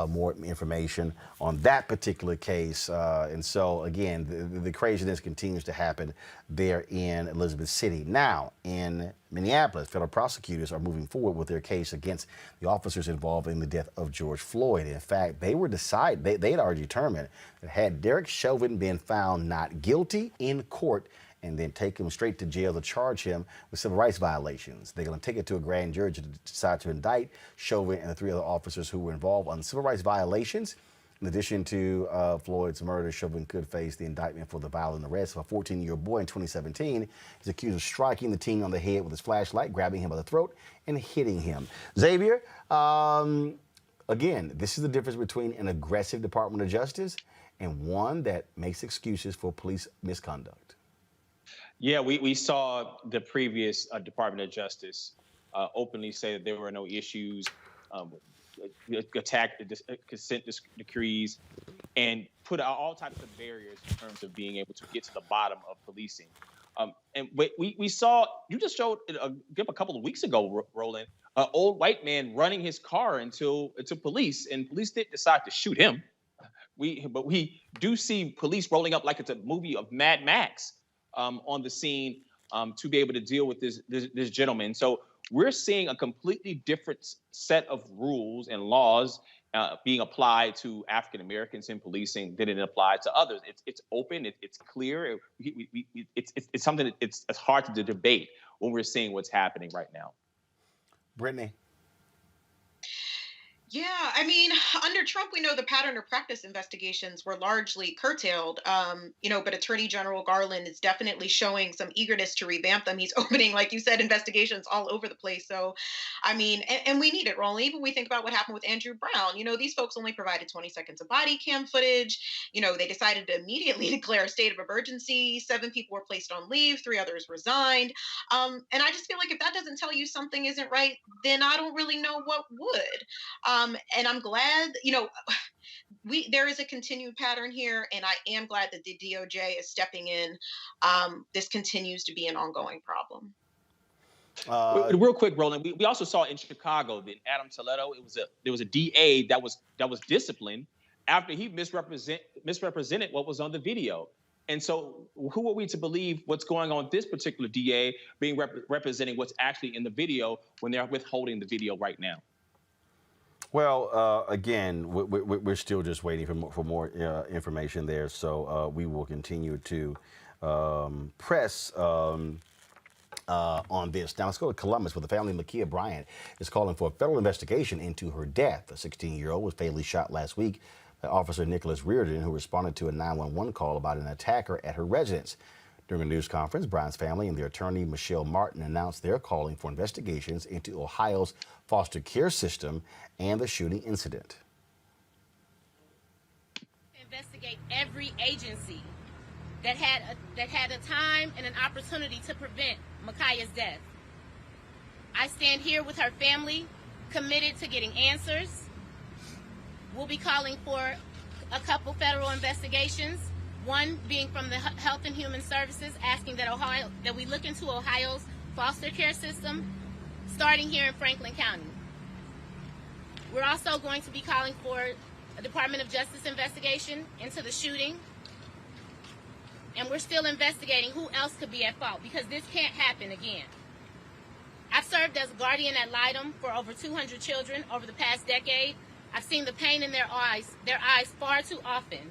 more information on that particular case. And so, again, the craziness continues to happen there in Elizabeth City. Now, in Minneapolis, federal prosecutors are moving forward with their case against the officers involved in the death of George Floyd. In fact, they had already determined that had Derek Chauvin been found not guilty in court and then take him straight to jail to charge him with civil rights violations. They're going to take it to a grand jury to decide to indict Chauvin and the 3 other officers who were involved on civil rights violations. In addition to Floyd's murder, Chauvin could face the indictment for the violent arrest of a 14-year-old boy in 2017. He's accused of striking the teen on the head with his flashlight, grabbing him by the throat, and hitting him. Xavier, again, this is the difference between an aggressive Department of Justice and one that makes excuses for police misconduct. Yeah, we saw the previous Department of Justice openly say that there were no issues, attack the consent decrees, and put out all types of barriers in terms of being able to get to the bottom of policing. And we saw, you just showed a couple of weeks ago, Roland, an old white man running his car into police, and police didn't decide to shoot him. But we do see police rolling up like it's a movie of Mad Max on the scene to be able to deal with this gentleman. So we're seeing a completely different set of rules and laws being applied to African Americans in policing than it applies to others. It's open, it's clear. It's something that it's hard to debate when we're seeing what's happening right now. Brittany. Yeah, I mean, under Trump, we know the pattern or practice investigations were largely curtailed, but Attorney General Garland is definitely showing some eagerness to revamp them. He's opening, like you said, investigations all over the place. So, I mean, and we need it, Roland. Even we think about what happened with Andrew Brown. These folks only provided 20 seconds of body cam footage. They decided to immediately declare a state of emergency. 7 people were placed on leave, 3 others resigned. And I just feel like if that doesn't tell you something isn't right, then I don't really know what would. And I'm glad, there is a continued pattern here, and I am glad that the DOJ is stepping in. This continues to be an ongoing problem. Real quick, Roland, we also saw in Chicago that Adam Toledo, there was a DA that was disciplined after he misrepresented what was on the video. And so who are we to believe what's going on with this particular DA being representing what's actually in the video when they're withholding the video right now? Well, again, we're still just waiting for more information there. So we will continue to press on this. Now let's go to Columbus, where the family of Ma'Khia Bryant is calling for a federal investigation into her death. The 16-year-old was fatally shot last week by Officer Nicholas Reardon, who responded to a 911 call about an attacker at her residence. During a news conference, Bryant's family and their attorney, Michelle Martin, announced they're calling for investigations into Ohio's foster care system and the shooting incident. Investigate every agency that had a time and an opportunity to prevent Ma'Khia's death. I stand here with her family, committed to getting answers. We'll be calling for a couple federal investigations. One being from the Health and Human Services, asking that we look into Ohio's foster care system, starting here in Franklin County. We're also going to be calling for a Department of Justice investigation into the shooting. And we're still investigating who else could be at fault, because this can't happen again. I've served as a guardian ad litem for over 200 children over the past decade. I've seen the pain in their eyes far too often.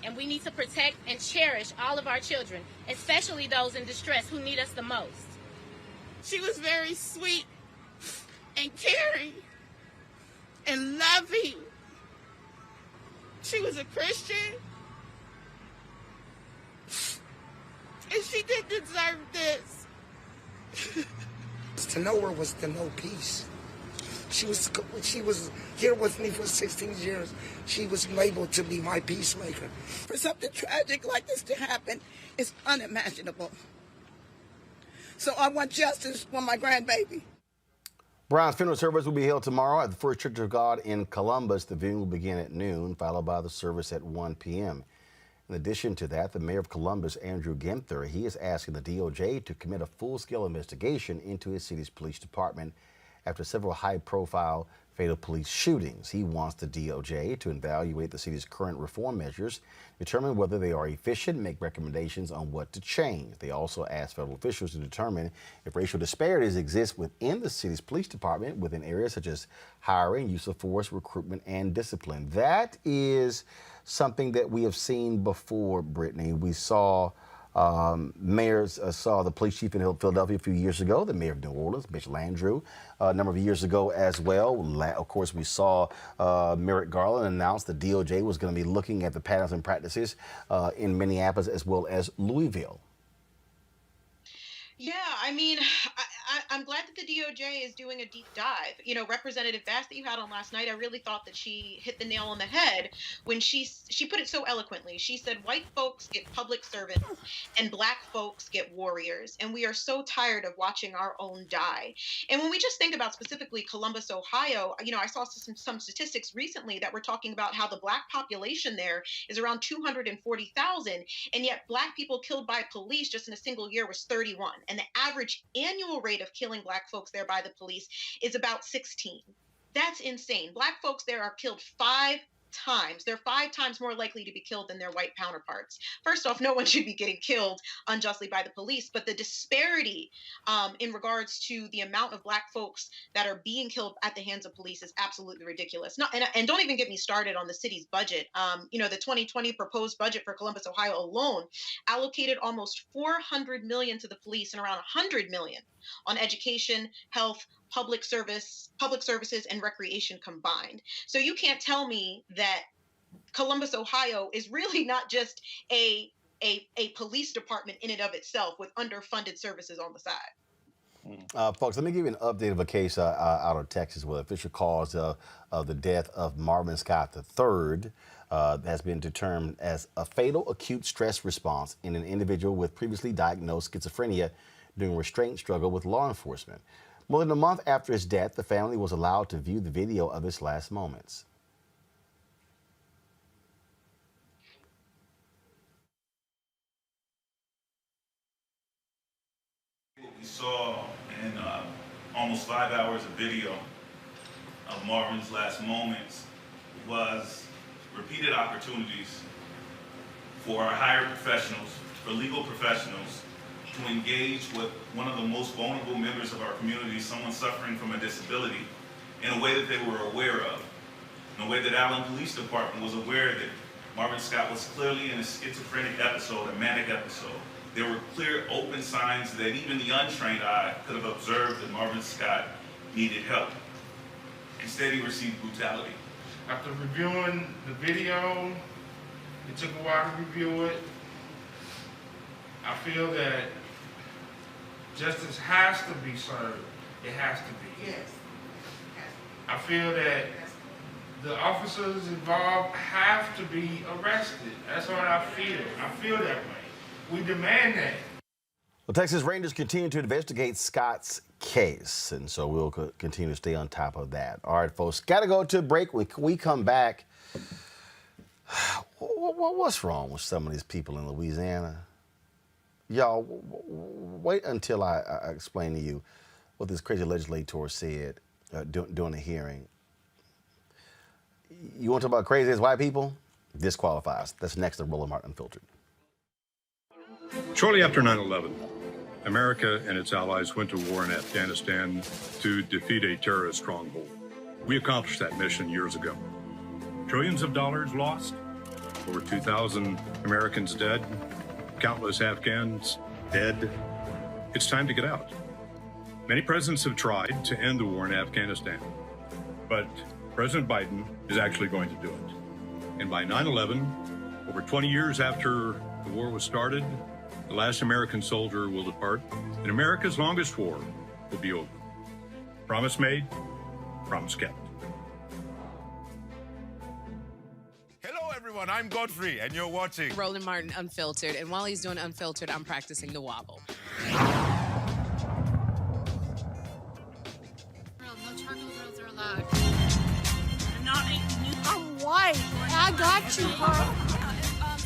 And we need to protect and cherish all of our children, especially those in distress who need us the most. She was very sweet and caring and loving. She was a Christian. And she didn't deserve this. To know her was to know peace. She was here with me for 16 years. She was labeled to be my peacemaker. For something tragic like this to happen is unimaginable. So I want justice for my grandbaby. Bryant's funeral service will be held tomorrow at the First Church of God in Columbus. The viewing will begin at noon, followed by the service at 1 p.m. In addition to that, the mayor of Columbus, Andrew Ginther, he is asking the DOJ to commit a full-scale investigation into his city's police department after several high-profile fatal police shootings. He wants the DOJ to evaluate the city's current reform measures, determine whether they are efficient, and make recommendations on what to change. They also ask federal officials to determine if racial disparities exist within the city's police department within areas such as hiring, use of force, recruitment, and discipline. That is something that we have seen before, Brittany. We saw mayors saw the police chief in Philadelphia a few years ago, the mayor of New Orleans, Mitch Landrieu, a number of years ago as well. Of course, we saw Merrick Garland announce the DOJ was going to be looking at the patterns and practices in Minneapolis as well as Louisville. Yeah, I mean, I'm glad that the DOJ is doing a deep dive. You know, Representative Bass that you had on last night, I really thought that she hit the nail on the head when she put it so eloquently. She said, "White folks get public servants, and Black folks get warriors, and we are so tired of watching our own die." And when we just think about specifically Columbus, Ohio, you know, I saw some statistics recently that were talking about how the Black population there is around 240,000, and yet Black people killed by police just in a single year was 31, and the average annual rate of killing Black folks there by the police is about 16. That's insane. Black folks there are killed 5 times. They're 5 times more likely to be killed than their white counterparts. First off, no one should be getting killed unjustly by the police, but the disparity in regards to the amount of Black folks that are being killed at the hands of police is absolutely ridiculous. And don't even get me started on the city's budget. You know, the 2020 proposed budget for Columbus, Ohio alone allocated almost $400 million to the police and around $100 million on education, health, public services, and recreation combined. So you can't tell me that Columbus, Ohio is really not just a police department in and of itself with underfunded services on the side. Folks, let me give you an update of a case out of Texas where the official cause of the death of Marvin Scott III has been determined as a fatal acute stress response in an individual with previously diagnosed schizophrenia during a restraint struggle with law enforcement. More than a month after his death, the family was allowed to view the video of his last moments. What we saw in almost 5 hours of video of Marvin's last moments was repeated opportunities for our higher professionals, for legal professionals, to engage with one of the most vulnerable members of our community, someone suffering from a disability, in a way that they were aware of, in a way that Allen Police Department was aware that Marvin Scott was clearly in a schizophrenic episode, a manic episode. There were clear, open signs that even the untrained eye could have observed that Marvin Scott needed help. Instead, he received brutality. After reviewing the video, it took a while to review it. I feel that justice has to be served. It has to be. Yes. I feel that the officers involved have to be arrested. That's what I feel. I feel that way. We demand that. Well, Texas Rangers continue to investigate Scott's case, and so we'll continue to stay on top of that. All right, folks, got to go to a break. When we come back, what's wrong with some of these people in Louisiana? Y'all, wait until I explain to you what this crazy legislator said during the hearing. You want to talk about crazy as white people? This qualifies. That's next to Roland Martin Unfiltered. Shortly after 9/11, America and its allies went to war in Afghanistan to defeat a terrorist stronghold. We accomplished that mission years ago. Trillions of dollars lost, over 2,000 Americans dead, countless Afghans dead. It's time to get out. Many presidents have tried to end the war in Afghanistan, but President Biden is actually going to do it. And by 9/11, over 20 years after the war was started, the last American soldier will depart, and America's longest war will be over. Promise made, promise kept. Hello, everyone. I'm Godfrey, and you're watching Roland Martin Unfiltered. And while he's doing Unfiltered, I'm practicing the wobble. No charcoal grills are allowed. I'm not making new. I'm white. I got you, huh?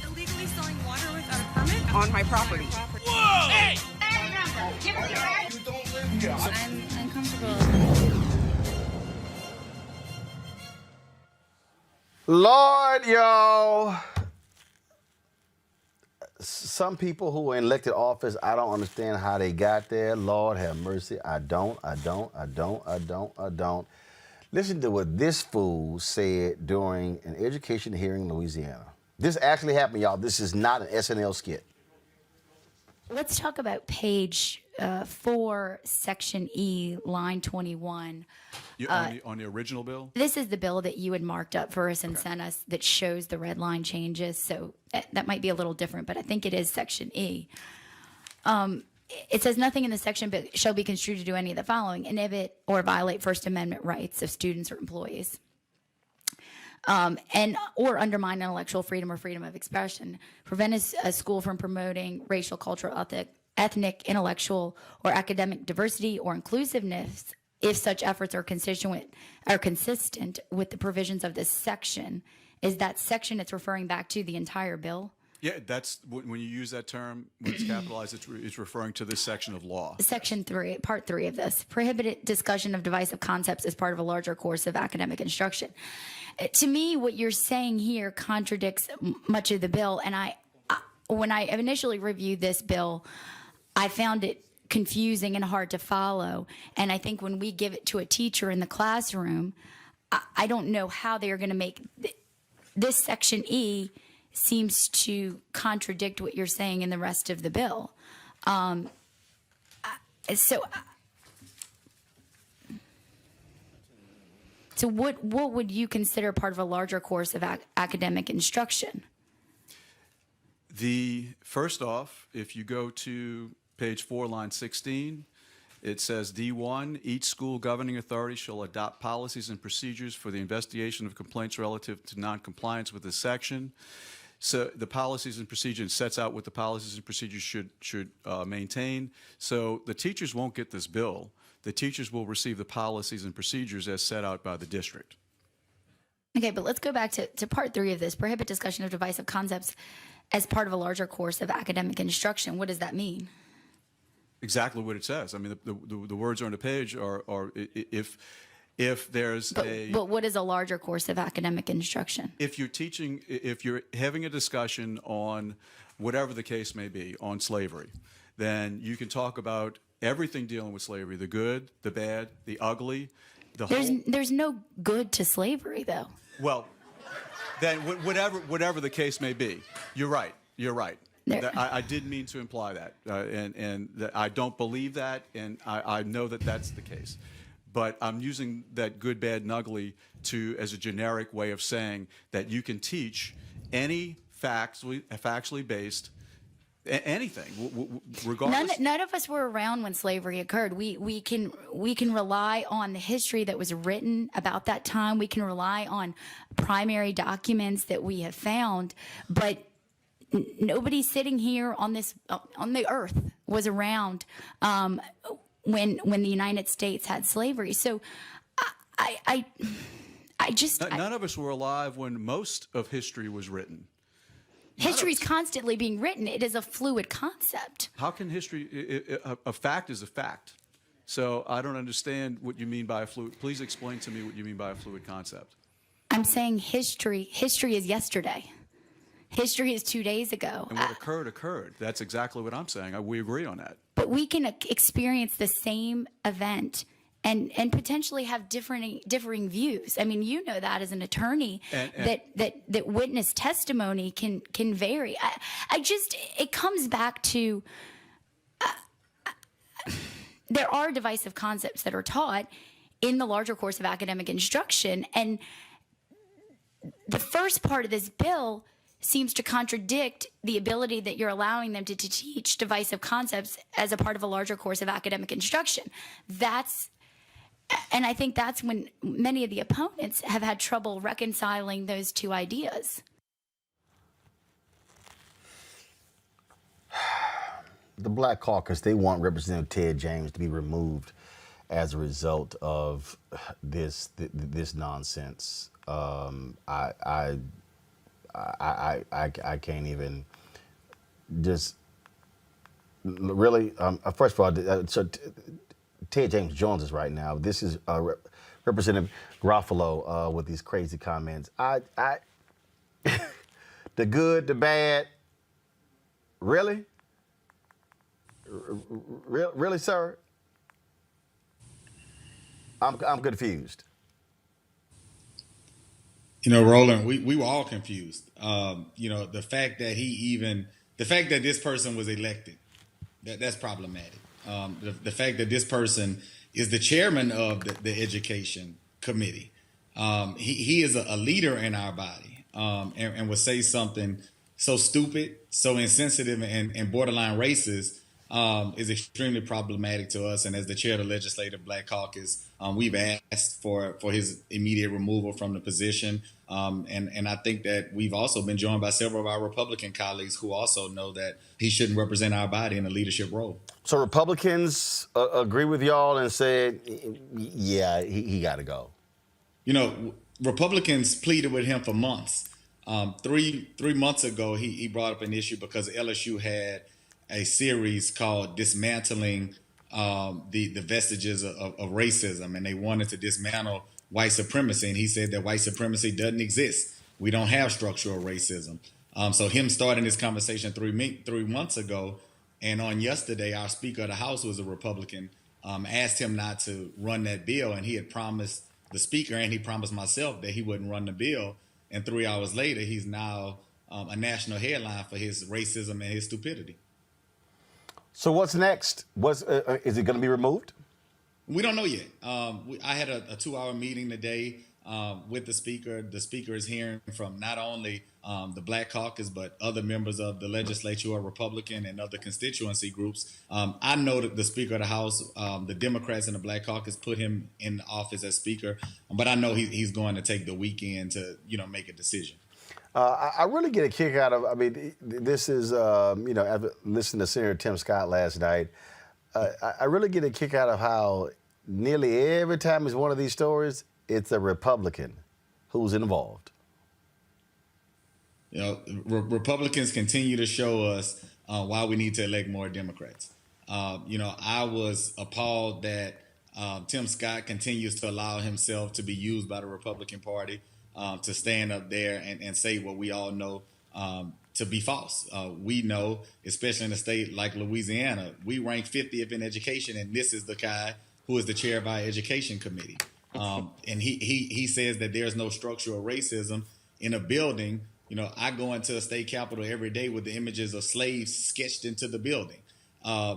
Illegally selling water without a permit On my property. Whoa! Hey! Give us your ID. You don't live here. I'm uncomfortable. Lord, y'all. Some people who are in elected office, I don't understand how they got there. Lord have mercy. I don't. Listen to what this fool said during an education hearing in Louisiana. This actually happened, y'all. This is not an SNL skit. Let's talk about page 4, section E, line 21. On the original bill? This is the bill that you had marked up for us and sent us that shows the red line changes. So that might be a little different, but I think it is section E. it says nothing in the section shall be construed to do any of the following: inhibit or violate First Amendment rights of students or employees, and or undermine intellectual freedom or freedom of expression, prevent a school from promoting racial, cultural, ethnic, intellectual, or academic diversity or inclusiveness if such efforts are consistent with the provisions of this section. Is that section it's referring back to the entire bill? Yeah, that's when you use that term, when it's capitalized, it's referring to this section of law. Section 3, Part 3 of this. Prohibited discussion of divisive concepts as part of a larger course of academic instruction. To me, what you're saying here contradicts much of the bill. And when I initially reviewed this bill, I found it confusing and hard to follow. And I think when we give it to a teacher in the classroom, I don't know how they are going to make this Section E seems to contradict what you're saying in the rest of the bill. So what would you consider part of a larger course of academic instruction? First off, if you go to page 4, line 16, it says D1, each school governing authority shall adopt policies and procedures for the investigation of complaints relative to noncompliance with this section. So the policies and procedures sets out what the policies and procedures should maintain. So the teachers won't get this bill. The teachers will receive the policies and procedures as set out by the district. Okay, but let's go back to Part 3 of this. Prohibit discussion of divisive concepts as part of a larger course of academic instruction. What does that mean? Exactly what it says. I mean, the words on the page are if there's But what is a larger course of academic instruction? If you're having a discussion on whatever the case may be, on slavery, then you can talk about everything dealing with slavery, the good, the bad, the ugly, There's no good to slavery, though. Well, then whatever the case may be, you're right. I didn't mean to imply that, and I don't believe that, and I know that that's the case. But I'm using that good, bad, and ugly as a generic way of saying that you can teach any factually based anything, regardless. None of us were around when slavery occurred. We can rely on the history that was written about that time. We can rely on primary documents that we have found, but nobody sitting here on the earth was around when the United States had slavery. So none of us were alive when most of history was written. History is constantly being written. It is a fluid concept. How can history? A fact is a fact. So I don't understand what you mean by a fluid. Please explain to me what you mean by a fluid concept. I'm saying history is yesterday. History is 2 days ago. And what occurred. That's exactly what I'm saying. We agree on that. But we can experience the same event and potentially have differing views. I mean, you know that as an attorney, that witness testimony can vary. It comes back to there are divisive concepts that are taught in the larger course of academic instruction, and the first part of this bill seems to contradict the ability that you're allowing them to teach divisive concepts as a part of a larger course of academic instruction. And I think that's when many of the opponents have had trouble reconciling those two ideas. The Black Caucus, they want Representative Ted James to be removed as a result of this nonsense. I can't even just really. First of all, so Ted James joins us right now. This is Representative Garofalo with these crazy comments. The good, the bad. Really? Really, sir? I'm confused. You know, Roland, we were all confused. The fact that this person was elected, that's problematic. The fact that this person is the chairman of the education committee, he is a leader in our body, and would say something so stupid, so insensitive, and borderline racist is extremely problematic to us. And as the chair of the Legislative Black Caucus, we've asked for his immediate removal from the position. And I think that we've also been joined by several of our Republican colleagues who also know that he shouldn't represent our body in a leadership role. So Republicans agree with y'all and said, yeah, he got to go. You know, Republicans pleaded with him for months. 3 months ago, he brought up an issue because LSU had a series called Dismantling the Vestiges of Racism, and they wanted to dismantle white supremacy. And he said that white supremacy doesn't exist. We don't have structural racism. So him starting this conversation 3 months ago, and on yesterday, our Speaker of the House, who was a Republican, asked him not to run that bill, and he had promised the Speaker and he promised myself that he wouldn't run the bill. And 3 hours later, he's now a national headline for his racism and his stupidity. So what's next? Is it going to be removed? We don't know yet. I had a 2-hour meeting today with the Speaker. The Speaker is hearing from not only the Black Caucus, but other members of the legislature who are Republican and other constituency groups. I know that the Speaker of the House, the Democrats and the Black Caucus put him in office as Speaker, but I know he's going to take the weekend to, make a decision. I really get a kick out of, this is, after listening to Senator Tim Scott last night, I really get a kick out of how nearly every time it's one of these stories, it's a Republican who's involved. Republicans continue to show us why we need to elect more Democrats. I was appalled that Tim Scott continues to allow himself to be used by the Republican Party to stand up there and say what we all know to be false. We know, especially in a state like Louisiana, we rank 50th in education, and this is the guy who is the chair of our education committee. And he says that there's no structural racism in a building. I go into a state capitol every day with the images of slaves sketched into the building.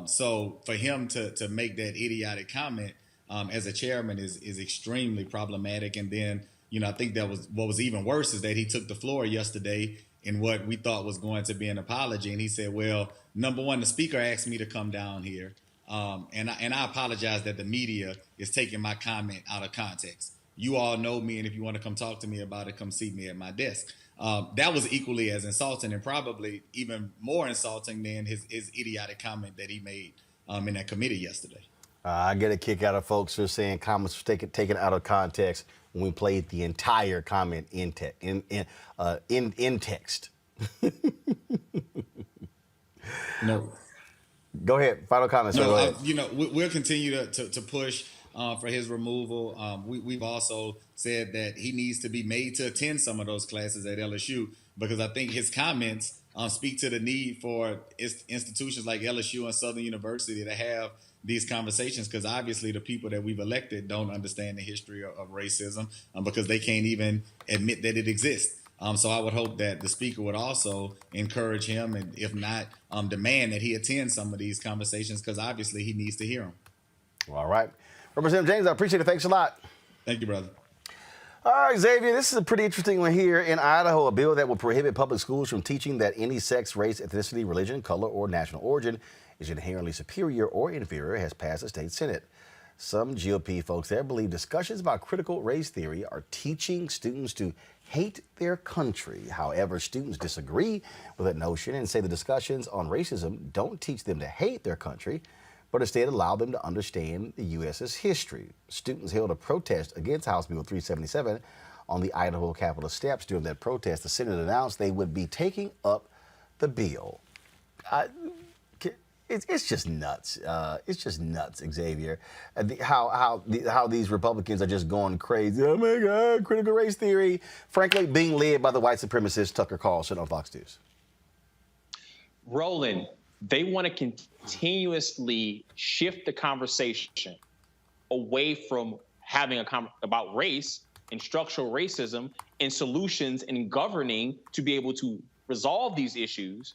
So for him to make that idiotic comment as a chairman is extremely problematic. And then, I think that was what was even worse is that he took the floor yesterday in what we thought was going to be an apology. And he said, well, number one, the Speaker asked me to come down here. And I apologize that the media is taking my comment out of context. You all know me, and if you want to come talk to me about it, come see me at my desk. That was equally as insulting and probably even more insulting than his idiotic comment that he made in that committee yesterday. I get a kick out of folks who are saying comments were taken out of context when we played the entire comment in text. No. Go ahead. Final comments. No, we'll continue to push for his removal. We've also said that he needs to be made to attend some of those classes at LSU because I think his comments speak to the need for institutions like LSU and Southern University to have these conversations because obviously the people that we've elected don't understand the history of racism because they can't even admit that it exists. So I would hope that the Speaker would also encourage him and if not, demand that he attend some of these conversations because obviously he needs to hear them. All right. Representative James, I appreciate it. Thanks a lot. Thank you, brother. All right, Xavier, this is a pretty interesting one here in Idaho, a bill that will prohibit public schools from teaching that any sex, race, ethnicity, religion, color, or national origin is inherently superior or inferior has passed the state Senate. Some GOP folks there believe discussions about critical race theory are teaching students to hate their country. However, students disagree with that notion and say the discussions on racism don't teach them to hate their country, but instead allow them to understand the U.S.'s history. Students held a protest against House Bill 377 on the Idaho Capitol steps. During that protest, the Senate announced they would be taking up the bill. It's just nuts. It's just nuts, Xavier. How these Republicans are just going crazy. Oh my God, critical race theory. Frankly, being led by the white supremacist Tucker Carlson on Fox News. Roland, they want to continuously shift the conversation away from having about race and structural racism and solutions and governing to be able to resolve these issues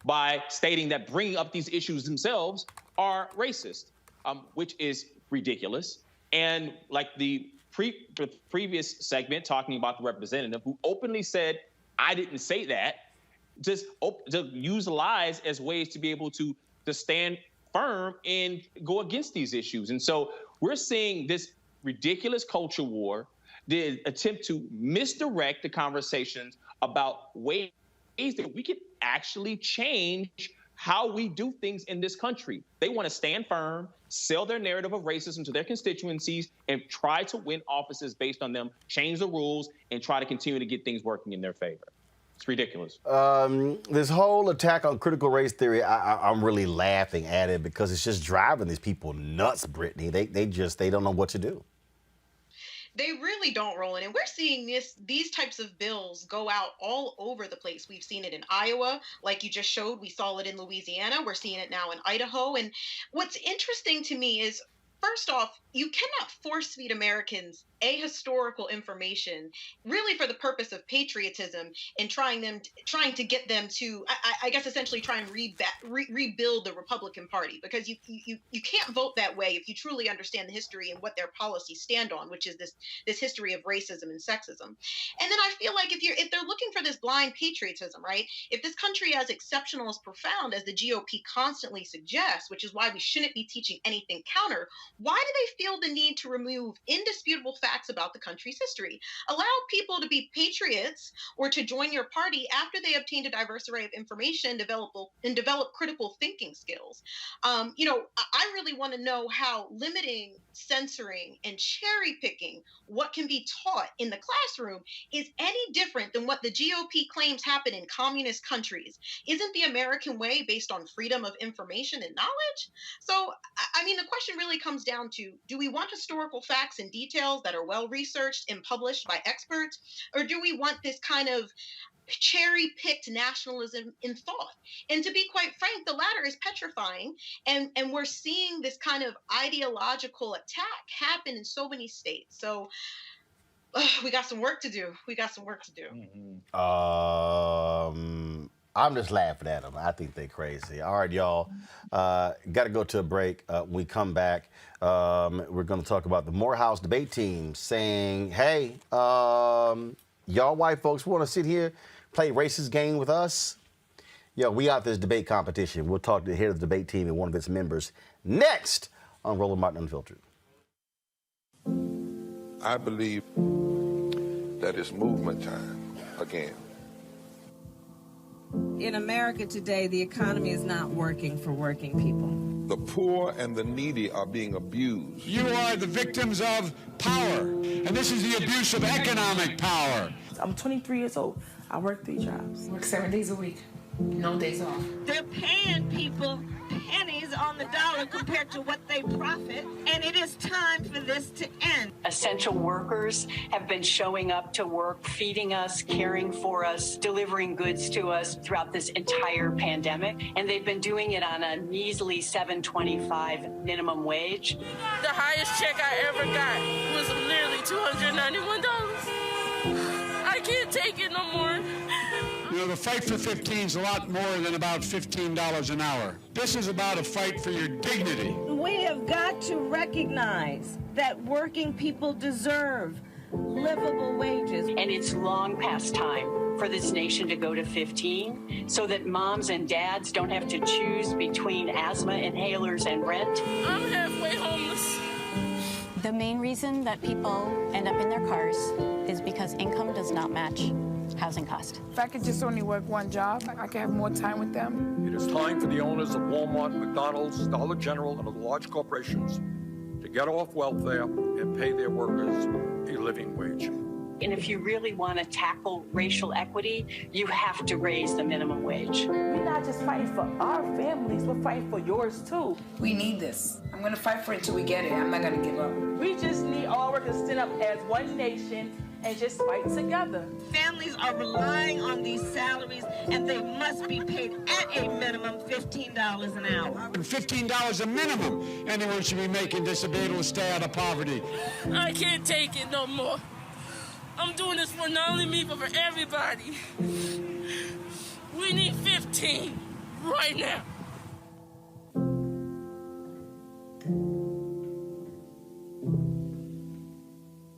by stating that bringing up these issues themselves are racist, which is ridiculous. And like the previous segment talking about the representative who openly said, I didn't say that, just to use lies as ways to be able to stand firm and go against these issues. And so we're seeing this ridiculous culture war, the attempt to misdirect the conversations about ways that we can actually change how we do things in this country. They want to stand firm, sell their narrative of racism to their constituencies, and try to win offices based on them, change the rules, and try to continue to get things working in their favor. It's ridiculous. This whole attack on critical race theory, I'm really laughing at it because it's just driving these people nuts, Brittany. They don't know what to do. They really don't, Roland. And we're seeing these types of bills go out all over the place. We've seen it in Iowa, like you just showed. We saw it in Louisiana. We're seeing it now in Idaho. And what's interesting to me is, first off, you cannot force feed Americans ahistorical information, really for the purpose of patriotism and trying to get them to, I guess, essentially try and rebuild the Republican Party, because you can't vote that way if you truly understand the history and what their policies stand on, which is this history of racism and sexism. And then I feel like if they're looking for this blind patriotism, right? If this country as exceptional, as profound as the GOP constantly suggests, which is why we shouldn't be teaching anything counter, why do they feel the need to remove indisputable facts about the country's history? Allow people to be patriots or to join your party after they obtained a diverse array of information and develop critical thinking skills. I really want to know how limiting, censoring, and cherry picking what can be taught in the classroom is any different than what the GOP claims happen in communist countries. Isn't the American way based on freedom of information and knowledge? So, I mean, the question really comes down to, do we want historical facts and details that are well researched and published by experts, or do we want this kind of cherry-picked nationalism in thought? And to be quite frank, the latter is petrifying, and we're seeing this kind of ideological attack happen in so many states. So we got some work to do. I'm just laughing at them. I think they're crazy. All right, y'all. Got to go to a break. When we come back, we're going to talk about the Morehouse debate team saying, hey, y'all white folks want to sit here, play racist game with us? Yo, we got this debate competition. We'll talk to the head of the debate team and one of its members next on Roland Martin Unfiltered. I believe that it's movement time again. In America today, the economy is not working for working people. The poor and the needy are being abused. You are the victims of power, and this is the abuse of economic power. I'm 23 years old. I work 3 jobs. I work 7 days a week. No days off. They're paying people pennies on the dollar compared to what they profit, and it is time for this to end. Essential workers have been showing up to work, feeding us, caring for us, delivering goods to us throughout this entire pandemic, and they've been doing it on a measly $7.25 minimum wage. The highest check I ever got was literally $291. I can't take it no more. You know, the fight for 15 is a lot more than about $15 an hour. This is about a fight for your dignity. We have got to recognize that working people deserve livable wages. And it's long past time for this nation to go to 15 so that moms and dads don't have to choose between asthma inhalers and rent. I'm halfway homeless. The main reason that people end up in their cars is because income does not match housing cost. If I could just only work one job, I could have more time with them. It is time for the owners of Walmart, McDonald's, Dollar General, and other large corporations to get off welfare and pay their workers a living wage. And if you really want to tackle racial equity, you have to raise the minimum wage. We're not just fighting for our families, we're fighting for yours too. We need this. I'm going to fight for it till we get it. I'm not going to give up. We just need all workers to stand up as one nation and just fight together. Families are relying on these salaries, and they must be paid at a minimum $15 an hour. $15 a minimum. Anyone should be making this to be able to stay out of poverty. I can't take it no more. I'm doing this for not only me, but for everybody. We need 15 right now.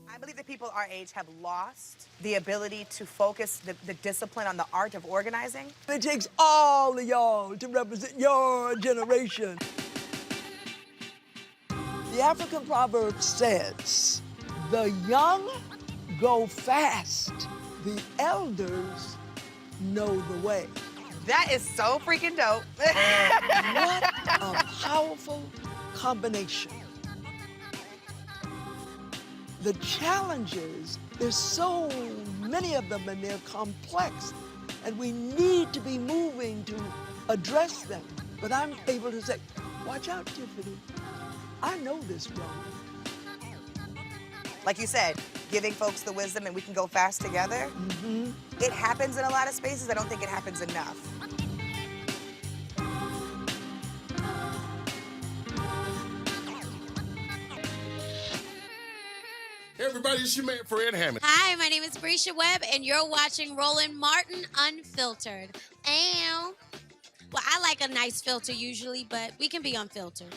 I believe that people our age have lost the ability to focus the discipline on the art of organizing. It takes all of y'all to represent your generation. The African proverb says, the young go fast, the elders know the way. That is so freaking dope. What a powerful combination. The challenges, there's so many of them and they're complex, and we need to be moving to address them. But I'm able to say, watch out, Tiffany. I know this wrong. Like you said, giving folks the wisdom and we can go fast together. Mm-hmm. It happens in a lot of spaces. I don't think it happens enough. Hey everybody, it's your man Fred Hammond. Hi, my name is Brescia Webb, and you're watching Roland Martin Unfiltered. Ow. Well, I like a nice filter usually, but we can be unfiltered.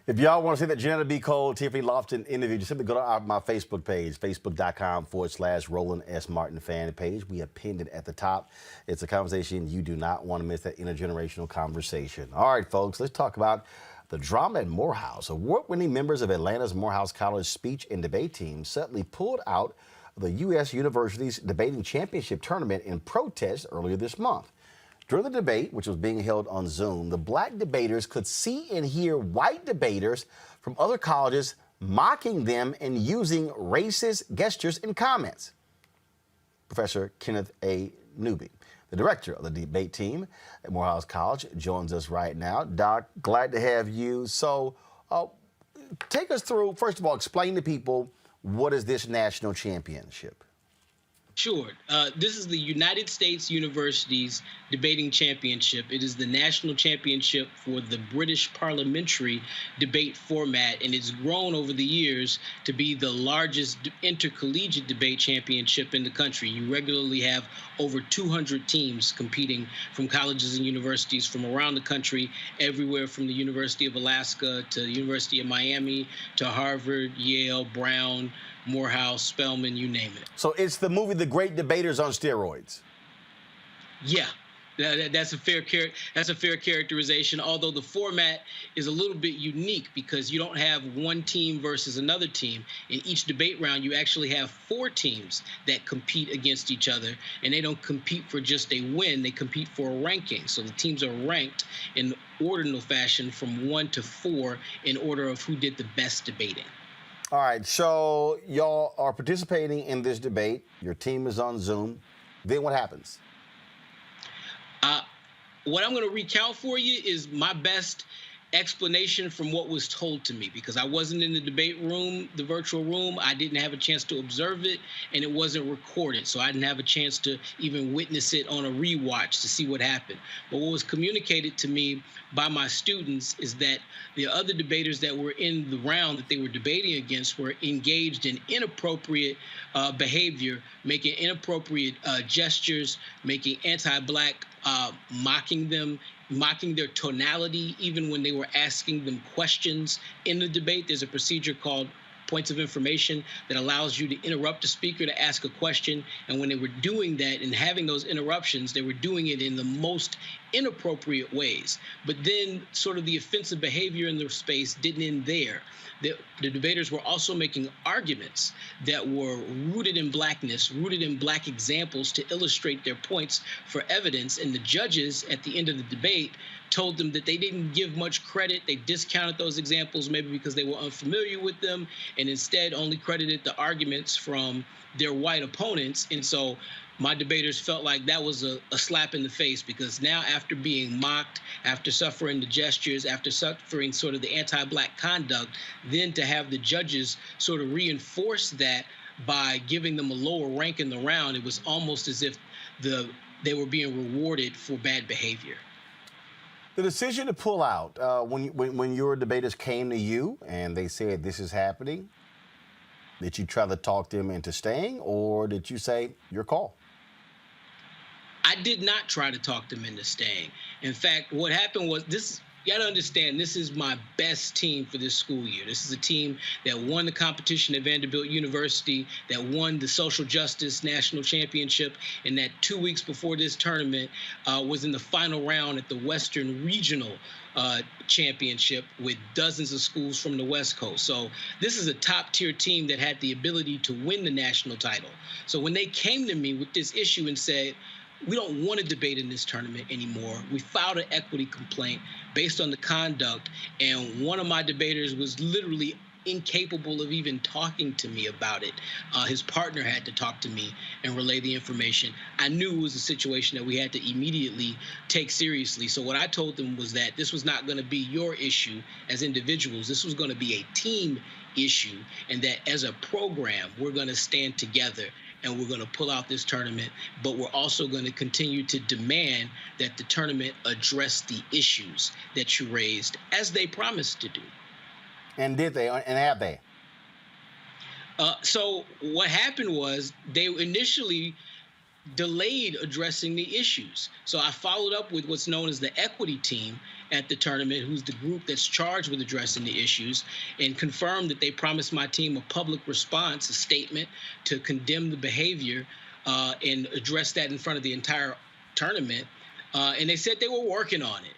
If y'all want to see that Janetta B. Cole, Tiffany Lofton interview, just simply go to my Facebook page, facebook.com/Roland S. Martin fan page. We have pinned it at the top. It's a conversation you do not want to miss, that intergenerational conversation. All right, folks, let's talk about the drama at Morehouse. Award-winning members of Atlanta's Morehouse College speech and debate team suddenly pulled out of the U.S. University's debating championship tournament in protest earlier this month. During the debate, which was being held on Zoom, the black debaters could see and hear white debaters from other colleges mocking them and using racist gestures and comments. Professor Kenneth A. Newby, the director of the debate team at Morehouse College, joins us right now. Doc, glad to have you. So take us through, first of all, explain to people, what is this national championship? Sure. This is the United States Universities Debating Championship. It is the national championship for the British parliamentary debate format, and it's grown over the years to be the largest intercollegiate debate championship in the country. You regularly have over 200 teams competing from colleges and universities from around the country, everywhere from the University of Alaska to the University of Miami to Harvard, Yale, Brown, Morehouse, Spelman, you name it. So it's the movie The Great Debaters on steroids. Yeah, that's a fair characterization, although the format is a little bit unique because you don't have one team versus another team. In each debate round, you actually have 4 teams that compete against each other, and they don't compete for just a win, they compete for a ranking. So the teams are ranked in ordinal fashion from 1 to 4 in order of who did the best debating. All right, so y'all are participating in this debate. Your team is on Zoom. Then what happens? What I'm going to recount for you is my best explanation from what was told to me, because I wasn't in the debate room, the virtual room. I didn't have a chance to observe it, and it wasn't recorded, so I didn't have a chance to even witness it on a rewatch to see what happened. But what was communicated to me by my students is that the other debaters that were in the round that they were debating against were engaged in inappropriate behavior, making inappropriate gestures, making anti-black, mocking them, mocking their tonality, even when they were asking them questions in the debate. There's a procedure called points of information that allows you to interrupt the speaker to ask a question. And when they were doing that and having those interruptions, they were doing it in the most inappropriate ways. But then sort of the offensive behavior in the space didn't end there. The debaters were also making arguments that were rooted in blackness, rooted in black examples to illustrate their points for evidence. And the judges at the end of the debate told them that they didn't give much credit. They discounted those examples, maybe because they were unfamiliar with them, and instead only credited the arguments from their white opponents. And so my debaters felt like that was a slap in the face, because now, after being mocked, after suffering the gestures, after suffering sort of the anti-black conduct, then to have the judges sort of reinforce that by giving them a lower rank in the round, it was almost as if they were being rewarded for bad behavior. The decision to pull out, when your debaters came to you and they said this is happening, did you try to talk them into staying, or did you say, your call? I did not try to talk them into staying. In fact, what happened was, this You got to understand, this is my best team for this school year. This is a team that won the competition at Vanderbilt University, that won the social justice national championship, and that 2 weeks before this tournament was in the final round at the Western Regional championship with dozens of schools from the West Coast. So this is a top-tier team that had the ability to win the national title. So when they came to me with this issue and said, we don't want to debate in this tournament anymore, we filed an equity complaint based on the conduct, and one of my debaters was literally incapable of even talking to me about it. His partner had to talk to me and relay the information. I knew it was a situation that we had to immediately take seriously. So what I told them was that this was not going to be your issue as individuals. This was going to be a team issue, and that as a program, we're going to stand together and we're going to pull out this tournament, but we're also going to continue to demand that the tournament address the issues that you raised, as they promised to do. And did they? And have they? So what happened was they initially delayed addressing the issues. So I followed up with what's known as the equity team at the tournament, who's the group that's charged with addressing the issues, and confirmed that they promised my team a public response, a statement to condemn the behavior and address that in front of the entire tournament. And they said they were working on it.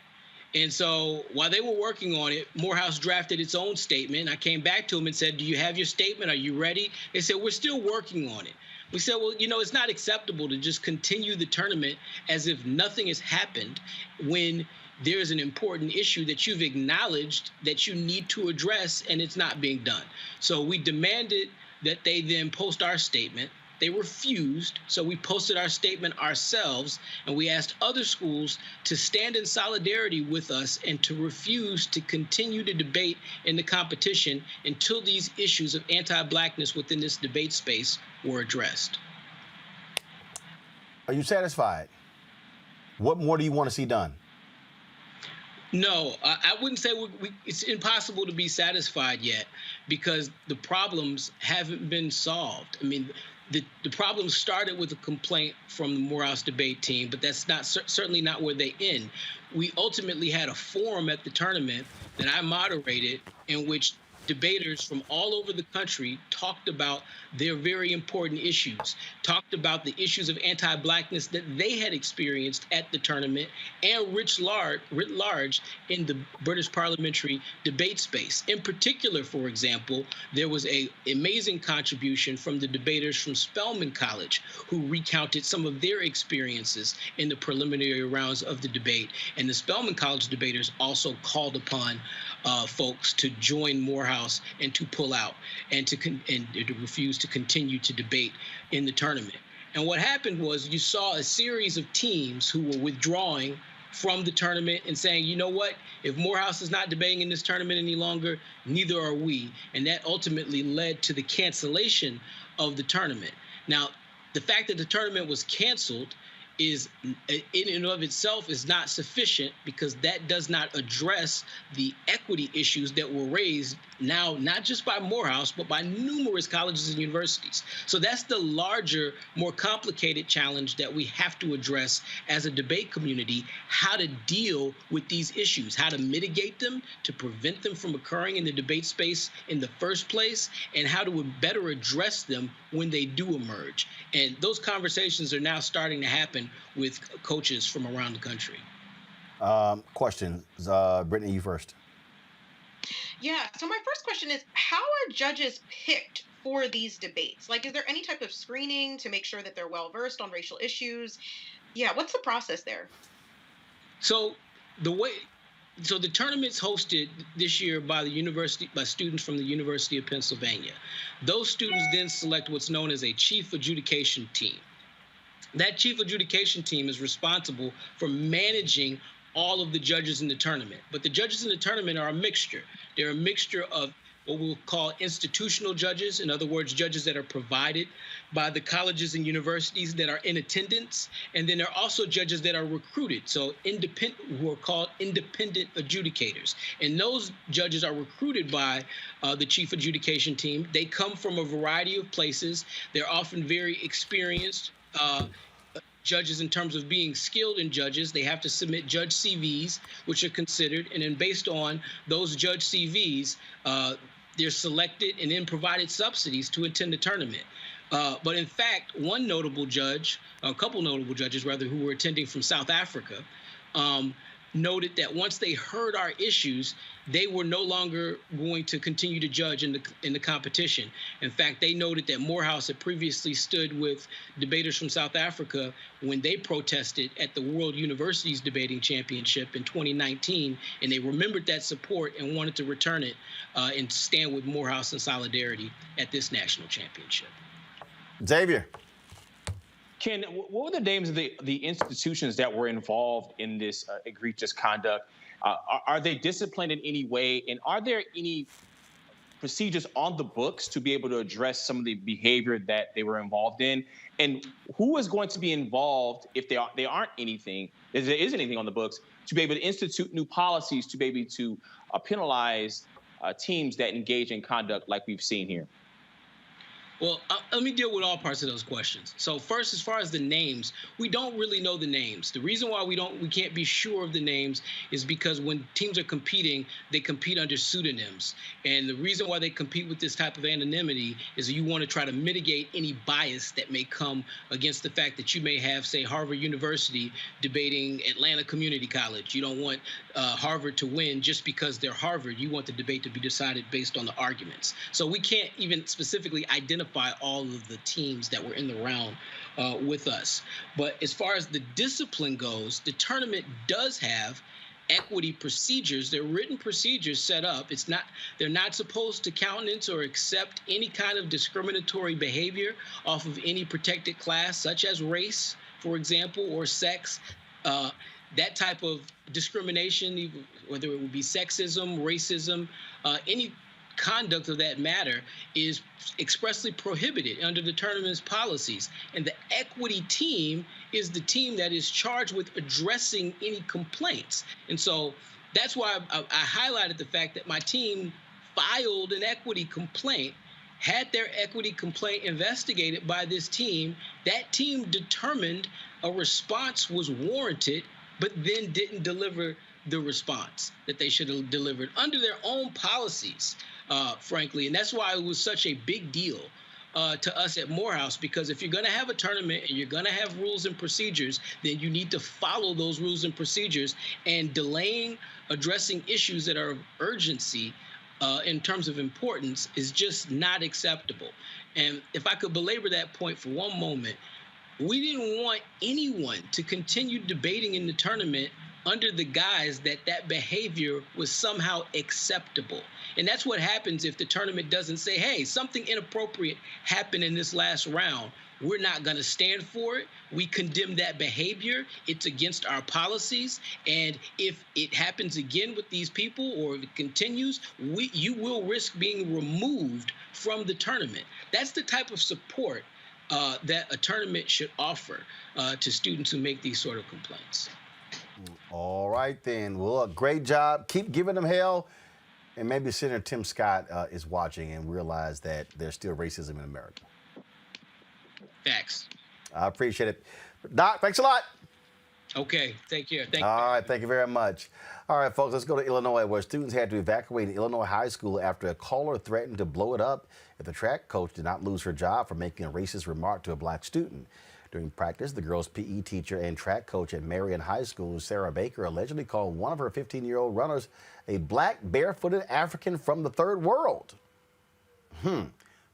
And so while they were working on it, Morehouse drafted its own statement. I came back to them and said, do you have your statement? Are you ready? They said, we're still working on it. We said, well, you know, it's not acceptable to just continue the tournament as if nothing has happened when there's an important issue that you've acknowledged that you need to address, and it's not being done. So we demanded that they then post our statement. They refused, so we posted our statement ourselves, and we asked other schools to stand in solidarity with us and to refuse to continue to debate in the competition until these issues of anti-Blackness within this debate space were addressed. Are you satisfied? What more do you want to see done? No, I wouldn't say it's impossible to be satisfied yet, because the problems haven't been solved. I mean, the problem started with a complaint from the Morehouse debate team, but that's not certainly not where they end. We ultimately had a forum at the tournament that I moderated, in which debaters from all over the country talked about their very important issues, talked about the issues of anti-Blackness that they had experienced at the tournament and writ large in the British parliamentary debate space. In particular, for example, there was an amazing contribution from the debaters from Spelman College, who recounted some of their experiences in the preliminary rounds of the debate. And the Spelman College debaters also called upon folks to join Morehouse and to pull out and to refuse to continue to debate in the tournament. And what happened was you saw a series of teams who were withdrawing from the tournament and saying, you know what, if Morehouse is not debating in this tournament any longer, neither are we. And that ultimately led to the cancellation of the tournament. Now, the fact that the tournament was canceled is in and of itself is not sufficient, because that does not address the equity issues that were raised now, not just by Morehouse, but by numerous colleges and universities. So that's the larger, more complicated challenge that we have to address as a debate community: how to deal with these issues, how to mitigate them, to prevent them from occurring in the debate space in the first place, and how to better address them when they do emerge. And those conversations are now starting to happen with coaches from around the country. Questions. Brittany, you first. Yeah, so my first question is, how are judges picked for these debates? Like, is there any type of screening to make sure that they're well-versed on racial issues? Yeah, what's the process there? So the tournament's hosted this year by students from the University of Pennsylvania. Those students then select what's known as a chief adjudication team. That chief adjudication team is responsible for managing all of the judges in the tournament. But the judges in the tournament are a mixture. They're a mixture of what we'll call institutional judges, in other words, judges that are provided by the colleges and universities that are in attendance. And then there are also judges that are recruited, so who are called independent adjudicators. And those judges are recruited by the chief adjudication team. They come from a variety of places. They're often very experienced judges in terms of being skilled in judges. They have to submit judge CVs, which are considered, and then based on those judge CVs, they're selected and then provided subsidies to attend the tournament. But in fact, one notable judge, a couple notable judges rather, who were attending from South Africa, noted that once they heard our issues, they were no longer going to continue to judge in the competition. In fact, they noted that Morehouse had previously stood with debaters from South Africa when they protested at the World Universities Debating Championship in 2019, and they remembered that support and wanted to return it and stand with Morehouse in solidarity at this national championship. Xavier. Ken, what were the names of the institutions that were involved in this egregious conduct? Are they disciplined in any way? And are there any procedures on the books to be able to address some of the behavior that they were involved in? And who is going to be involved if there aren't anything, if there is anything on the books, to be able to institute new policies to be able to penalize teams that engage in conduct like we've seen here? Well, let me deal with all parts of those questions. So first, as far as the names, we don't really know the names. The reason why we can't be sure of the names is because when teams are competing, they compete under pseudonyms. And the reason why they compete with this type of anonymity is that you want to try to mitigate any bias that may come against the fact that you may have, say, Harvard University debating Atlanta Community College. You don't want Harvard to win just because they're Harvard. You want the debate to be decided based on the arguments. So we can't even specifically identify all of the teams that were in the round with us. But as far as the discipline goes, the tournament does have equity procedures. They're written procedures set up. They're not supposed to countenance or accept any kind of discriminatory behavior off of any protected class, such as race, for example, or sex. That type of discrimination, whether it would be sexism, racism, any conduct of that matter is expressly prohibited under the tournament's policies. And the equity team is the team that is charged with addressing any complaints. And so that's why I highlighted the fact that my team filed an equity complaint, had their equity complaint investigated by this team. That team determined a response was warranted, but then didn't deliver the response that they should have delivered under their own policies, frankly. And that's why it was such a big deal to us at Morehouse, because if you're going to have a tournament and you're going to have rules and procedures, then you need to follow those rules and procedures. And delaying addressing issues that are of urgency in terms of importance is just not acceptable. And if I could belabor that point for one moment, we didn't want anyone to continue debating in the tournament under the guise that that behavior was somehow acceptable. And that's what happens if the tournament doesn't say, hey, something inappropriate happened in this last round. We're not going to stand for it. We condemn that behavior. It's against our policies. And if it happens again with these people, or if it continues, you will risk being removed from the tournament. That's the type of support that a tournament should offer to students who make these sort of complaints. All right, then. Well, great job. Keep giving them hell. And maybe Senator Tim Scott is watching and realize that there's still racism in America. Facts. I appreciate it. Doc, thanks a lot. Okay, take care. Thank you. All right, thank you very much. All right, folks, let's go to Illinois, where students had to evacuate an Illinois high school after a caller threatened to blow it up if the track coach did not lose her job for making a racist remark to a black student. During practice, the girls' PE teacher and track coach at Marion High School, Sarah Baker, allegedly called one of her 15-year-old runners a black, barefooted African from the third world.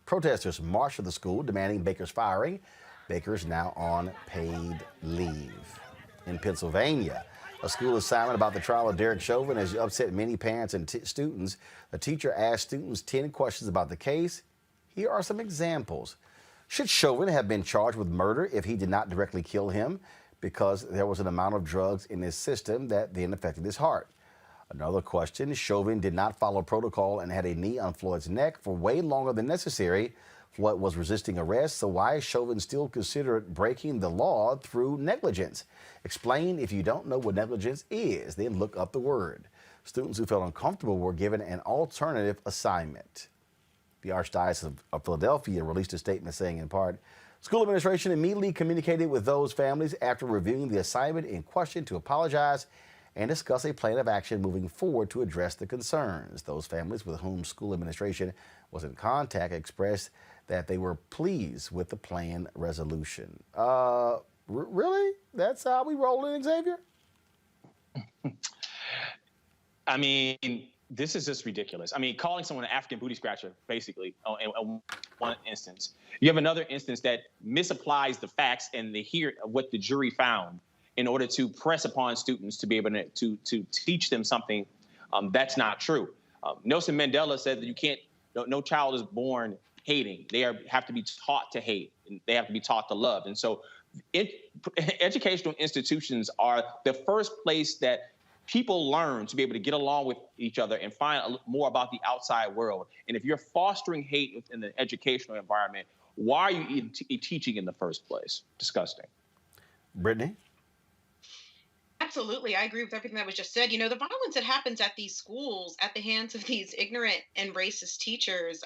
Protesters marched to the school demanding Baker's firing. Baker is now on paid leave. In Pennsylvania, a school assignment about the trial of Derek Chauvin has upset many parents and students. The teacher asked students 10 questions about the case. Here are some examples. Should Chauvin have been charged with murder if he did not directly kill him because there was an amount of drugs in his system that then affected his heart? Another question, Chauvin did not follow protocol and had a knee on Floyd's neck for way longer than necessary. Floyd was resisting arrest, so why is Chauvin still considered breaking the law through negligence? Explain if you don't know what negligence is, then look up the word. Students who felt uncomfortable were given an alternative assignment. The Archdiocese of Philadelphia released a statement saying, in part, School administration immediately communicated with those families after reviewing the assignment in question to apologize and discuss a plan of action moving forward to address the concerns. Those families with whom school administration was in contact expressed that they were pleased with the planned resolution. Really? That's how we roll in, Xavier? I mean, this is just ridiculous. I mean, calling someone an African booty scratcher, basically, in one instance. You have another instance that misapplies the facts and what the jury found in order to press upon students to be able to teach them something that's not true. Nelson Mandela said that you can't, no child is born hating. They have to be taught to hate, and they have to be taught to love. And so educational institutions are the first place that people learn to be able to get along with each other and find more about the outside world. And if you're fostering hate in the educational environment, why are you even teaching in the first place? Disgusting. Brittany? Absolutely. I agree with everything that was just said. You know, the violence that happens at these schools at the hands of these ignorant and racist teachers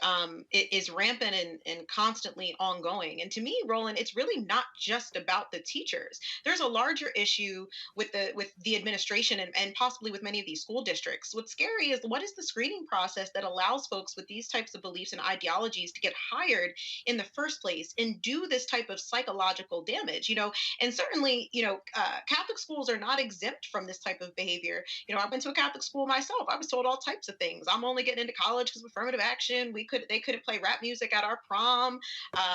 is rampant and constantly ongoing. And to me, Roland, it's really not just about the teachers. There's a larger issue with the administration and possibly with many of these school districts. What's scary is what is the screening process that allows folks with these types of beliefs and ideologies to get hired in the first place and do this type of psychological damage, you know? And certainly, you know, Catholic schools are not exempt from this type of behavior. You know, I went to a Catholic school myself. I was told all types of things. I'm only getting into college because of affirmative action. They couldn't play rap music at our prom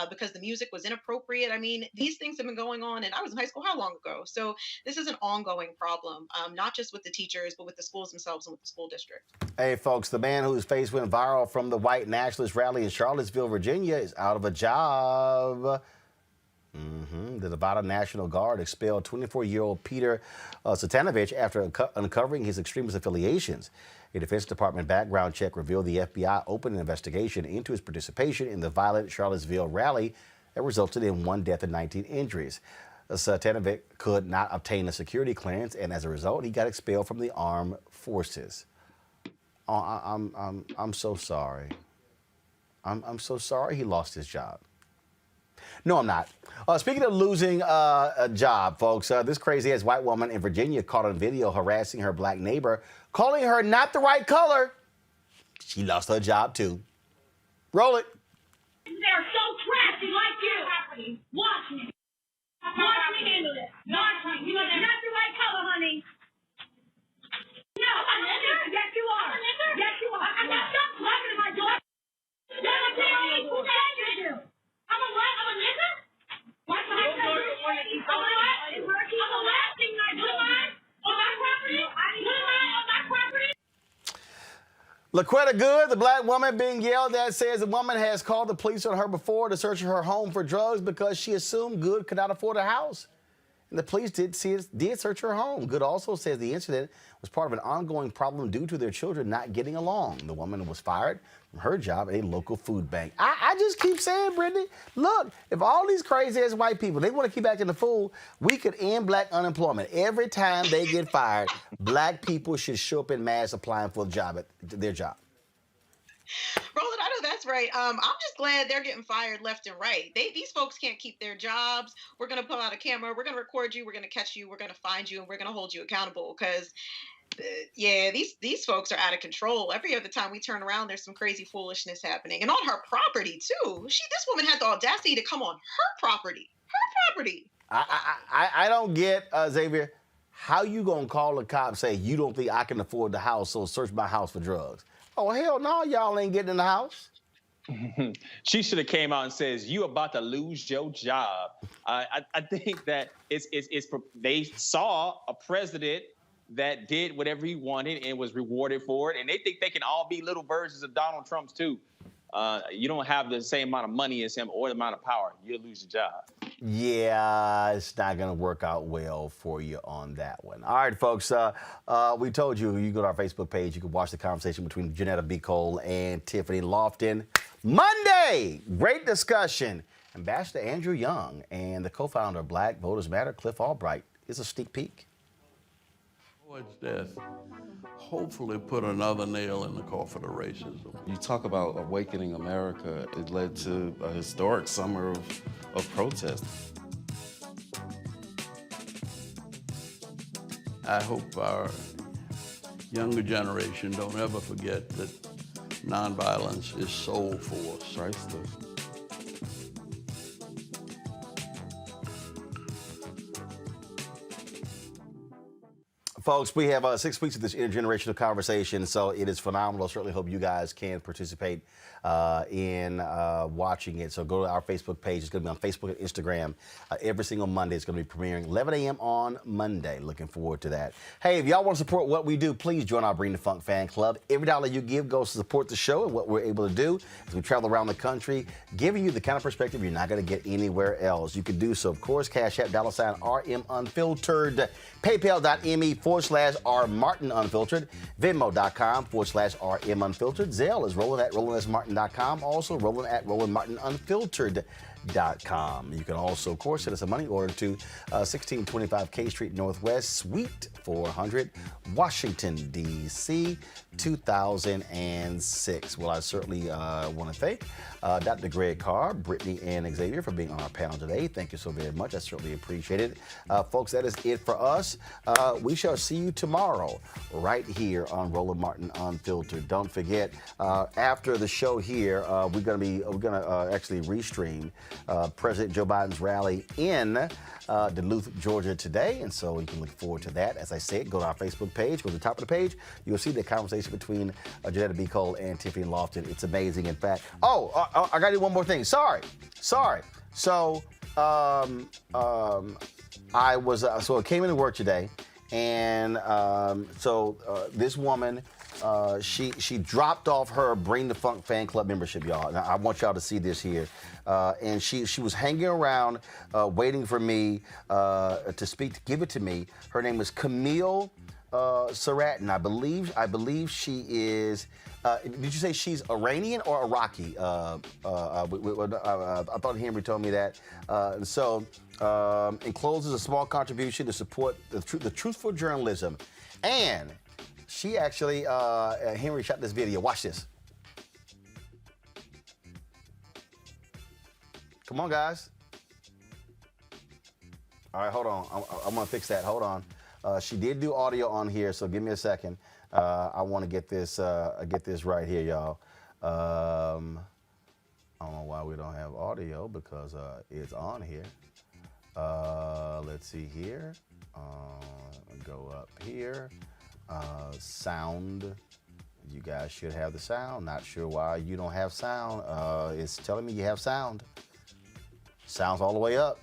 because the music was inappropriate. I mean, these things have been going on, and I was in high school how long ago? So this is an ongoing problem, not just with the teachers, but with the schools themselves and with the school district. Hey, folks, the man whose face went viral from the white nationalist rally in Charlottesville, Virginia, is out of a job. The Nevada National Guard expelled 24-year-old Peter Satanovich after uncovering his extremist affiliations. A Defense Department background check revealed the FBI opened an investigation into his participation in the violent Charlottesville rally that resulted in 1 death and 19 injuries. Satanovich could not obtain a security clearance, and as a result, he got expelled from the armed forces. Oh, I'm so sorry. I'm so sorry he lost his job. No, I'm not. Speaking of losing a job, folks, this crazy-ass white woman in Virginia caught on video harassing her black neighbor, calling her not the right color. She lost her job, too. Roll it. They're so crafty like you. Watch me. Watch me handle it. Watch me. You know, they're not the right color, honey. No, I'm a nigger. Yes, you are. I'm a nigger. Yes, you are. I'm not talking to my daughter. That's the only thing you do. I'm a what? I'm a nigger? Why can I tell you? I'm a what? I'm a what? Put mine on my property? Put mine on my property? LaQuetta Good, the black woman being yelled at, says the woman has called the police on her before to search her home for drugs because she assumed Good could not afford a house. And the police did search her home. Good also says the incident was part of an ongoing problem due to their children not getting along. The woman was fired from her job at a local food bank. I just keep saying, Brittany, look, if all these crazy-ass white people, they want to keep acting the fool, we could end black unemployment. Every time they get fired, black people should show up in mass applying for their job. Roland, I know that's right. I'm just glad they're getting fired left and right. These folks can't keep their jobs. We're going to pull out a camera. We're going to record you. We're going to catch you. We're going to find you, and we're going to hold you accountable because, yeah, these folks are out of control. Every other time we turn around, there's some crazy foolishness happening. And on her property, too. This woman had the audacity to come on her property. Her property. I don't get, Xavier, how you going to call a cop and say, you don't think I can afford the house, so search my house for drugs? Oh, hell no, y'all ain't getting in the house. She should have came out and says, you about to lose your job. I think that they saw a president that did whatever he wanted and was rewarded for it. And they think they can all be little versions of Donald Trump's too. You don't have the same amount of money as him or the amount of power. You'll lose your job. Yeah, it's not going to work out well for you on that one. All right, folks, we told you go to our Facebook page. You can watch the conversation between Janetta B. Cole and Tiffany Lofton. Monday, great discussion. Ambassador Andrew Young and the co-founder of Black Voters Matter, Cliff Albright, is a sneak peek. Floyd's death hopefully put another nail in the coffin of racism. You talk about awakening America. It led to a historic summer of protest. I hope our younger generation don't ever forget that nonviolence is soul force. Priceless. Folks, we have 6 weeks of this intergenerational conversation, so it is phenomenal. I certainly hope you guys can participate in watching it. So go to our Facebook page. It's going to be on Facebook and Instagram every single Monday. It's going to be premiering 11 a.m. on Monday. Looking forward to that. Hey, if y'all want to support what we do, please join our Bring the Funk fan club. Every dollar you give goes to support the show and what we're able to do as we travel around the country, giving you the kind of perspective you're not going to get anywhere else. You can do so, of course, Cash App, $RM Unfiltered, PayPal.me/R Martin Unfiltered, Venmo.com/RM Unfiltered. Zelle is Roland at RolandSMartin.com. Also, Roland at RolandMartinUnfiltered.com. You can also, of course, send us a money order to 1625 K Street Northwest, Suite 400, Washington, D.C., 2006. Well, I certainly want to thank Dr. Greg Carr, Brittany, and Xavier for being on our panel today. Thank you so very much. I certainly appreciate it. Folks, that is it for us. We shall see you tomorrow right here on Roland Martin Unfiltered. Don't forget, after the show here, we're gonna actually restream President Joe Biden's rally in Duluth, Georgia today, and so you can look forward to that. As I said, go to our Facebook page, go to the top of the page. You'll see the conversation between Janetta B. Cole and Tiffany Lofton. It's amazing. In fact, I got to do one more thing. Sorry. So, I came into work today, and this woman, she dropped off her Bring the Funk fan club membership, y'all. Now, I want y'all to see this here. And she was hanging around, waiting for me to speak, to give it to me. Her name is Camille Saratin. I believe she is. Did you say she's Iranian or Iraqi? I thought Henry told me that. Encloses a small contribution to support the truthful journalism, and she actually Henry shot this video. Watch this. Come on, guys. All right, hold on. I'm gonna fix that. Hold on. She did do audio on here, so give me a second. I want to get this right here, y'all. I don't know why we don't have audio because it's on here. Let's see here. Go up here. Sound. You guys should have the sound. Not sure why you don't have sound. It's telling me you have sound. Sounds all the way up.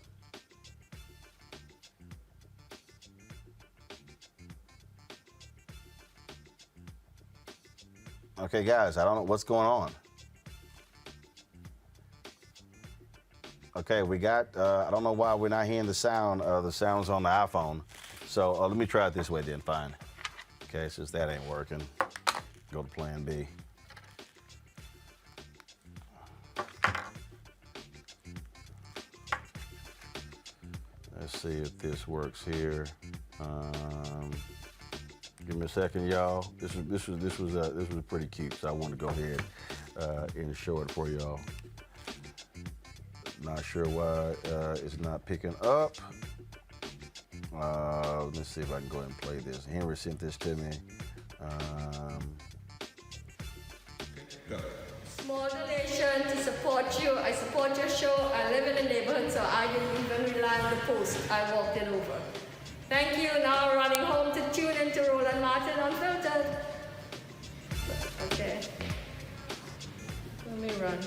Okay, guys, I don't know what's going on. Okay, we got, I don't know why we're not hearing the sound. The sound's on the iPhone. So let me try it this way then, fine. Okay, since that ain't working, go to plan B. Let's see if this works here. Give me a second, y'all. This was pretty cute, so I want to go ahead and show it for y'all. Not sure why it's not picking up. Let me see if I can go ahead and play this. Henry sent this to me. Go. Small donation to support you. I support your show. I live in the neighborhood, so I didn't even rely on the post. I walked it over. Thank you. Now running home to tune into Roland Martin Unfiltered. Okay. Let me run.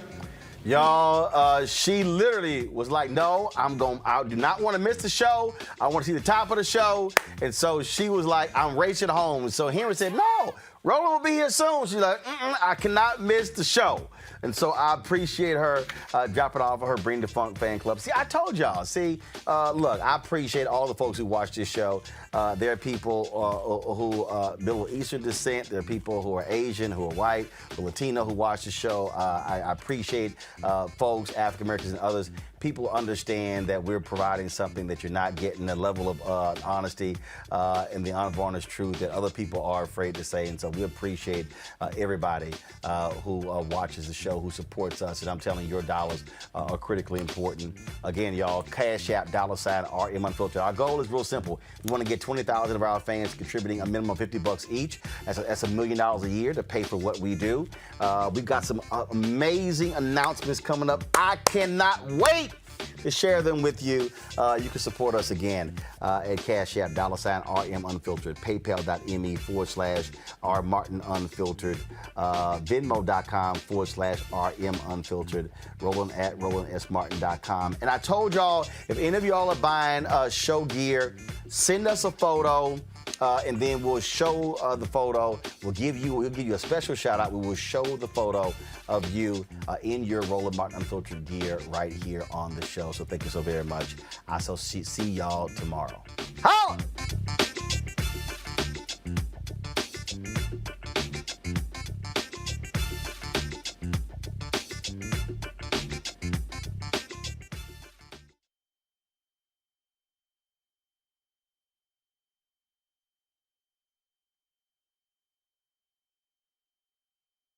Y'all, she literally was like, no, I do not want to miss the show. I want to see the top of the show. And so she was like, I'm racing home. And so Henry said, no, Roland will be here soon. She's like, I cannot miss the show. And so I appreciate her dropping off of her Bring the Funk fan club. See, I told y'all. See, look, I appreciate all the folks who watch this show. There are people who Middle Eastern descent. There are people who are Asian, who are white, who are Latino who watch the show. I appreciate folks, African Americans and others. People understand that we're providing something that you're not getting, the level of honesty and the unvarnished truth that other people are afraid to say. And so we appreciate everybody who watches the show, who supports us. And I'm telling you, your dollars are critically important. Again, y'all, Cash App, $RM Unfiltered. Our goal is real simple. We want to get 20,000 of our fans contributing a minimum of $50 each. That's $1 million a year to pay for what we do. We've got some amazing announcements coming up. I cannot wait to share them with you. You can support us again at Cash App, $RM Unfiltered, paypal.me/R Martin Unfiltered, Venmo.com/RM Unfiltered, Roland at RolandSMartin.com. And I told y'all, if any of y'all are buying show gear, send us a photo. And then we'll show the photo. We'll give you a special shout out. We will show the photo of you in your Roland Martin Unfiltered gear right here on the show. So thank you so very much. I shall see y'all tomorrow. Holla!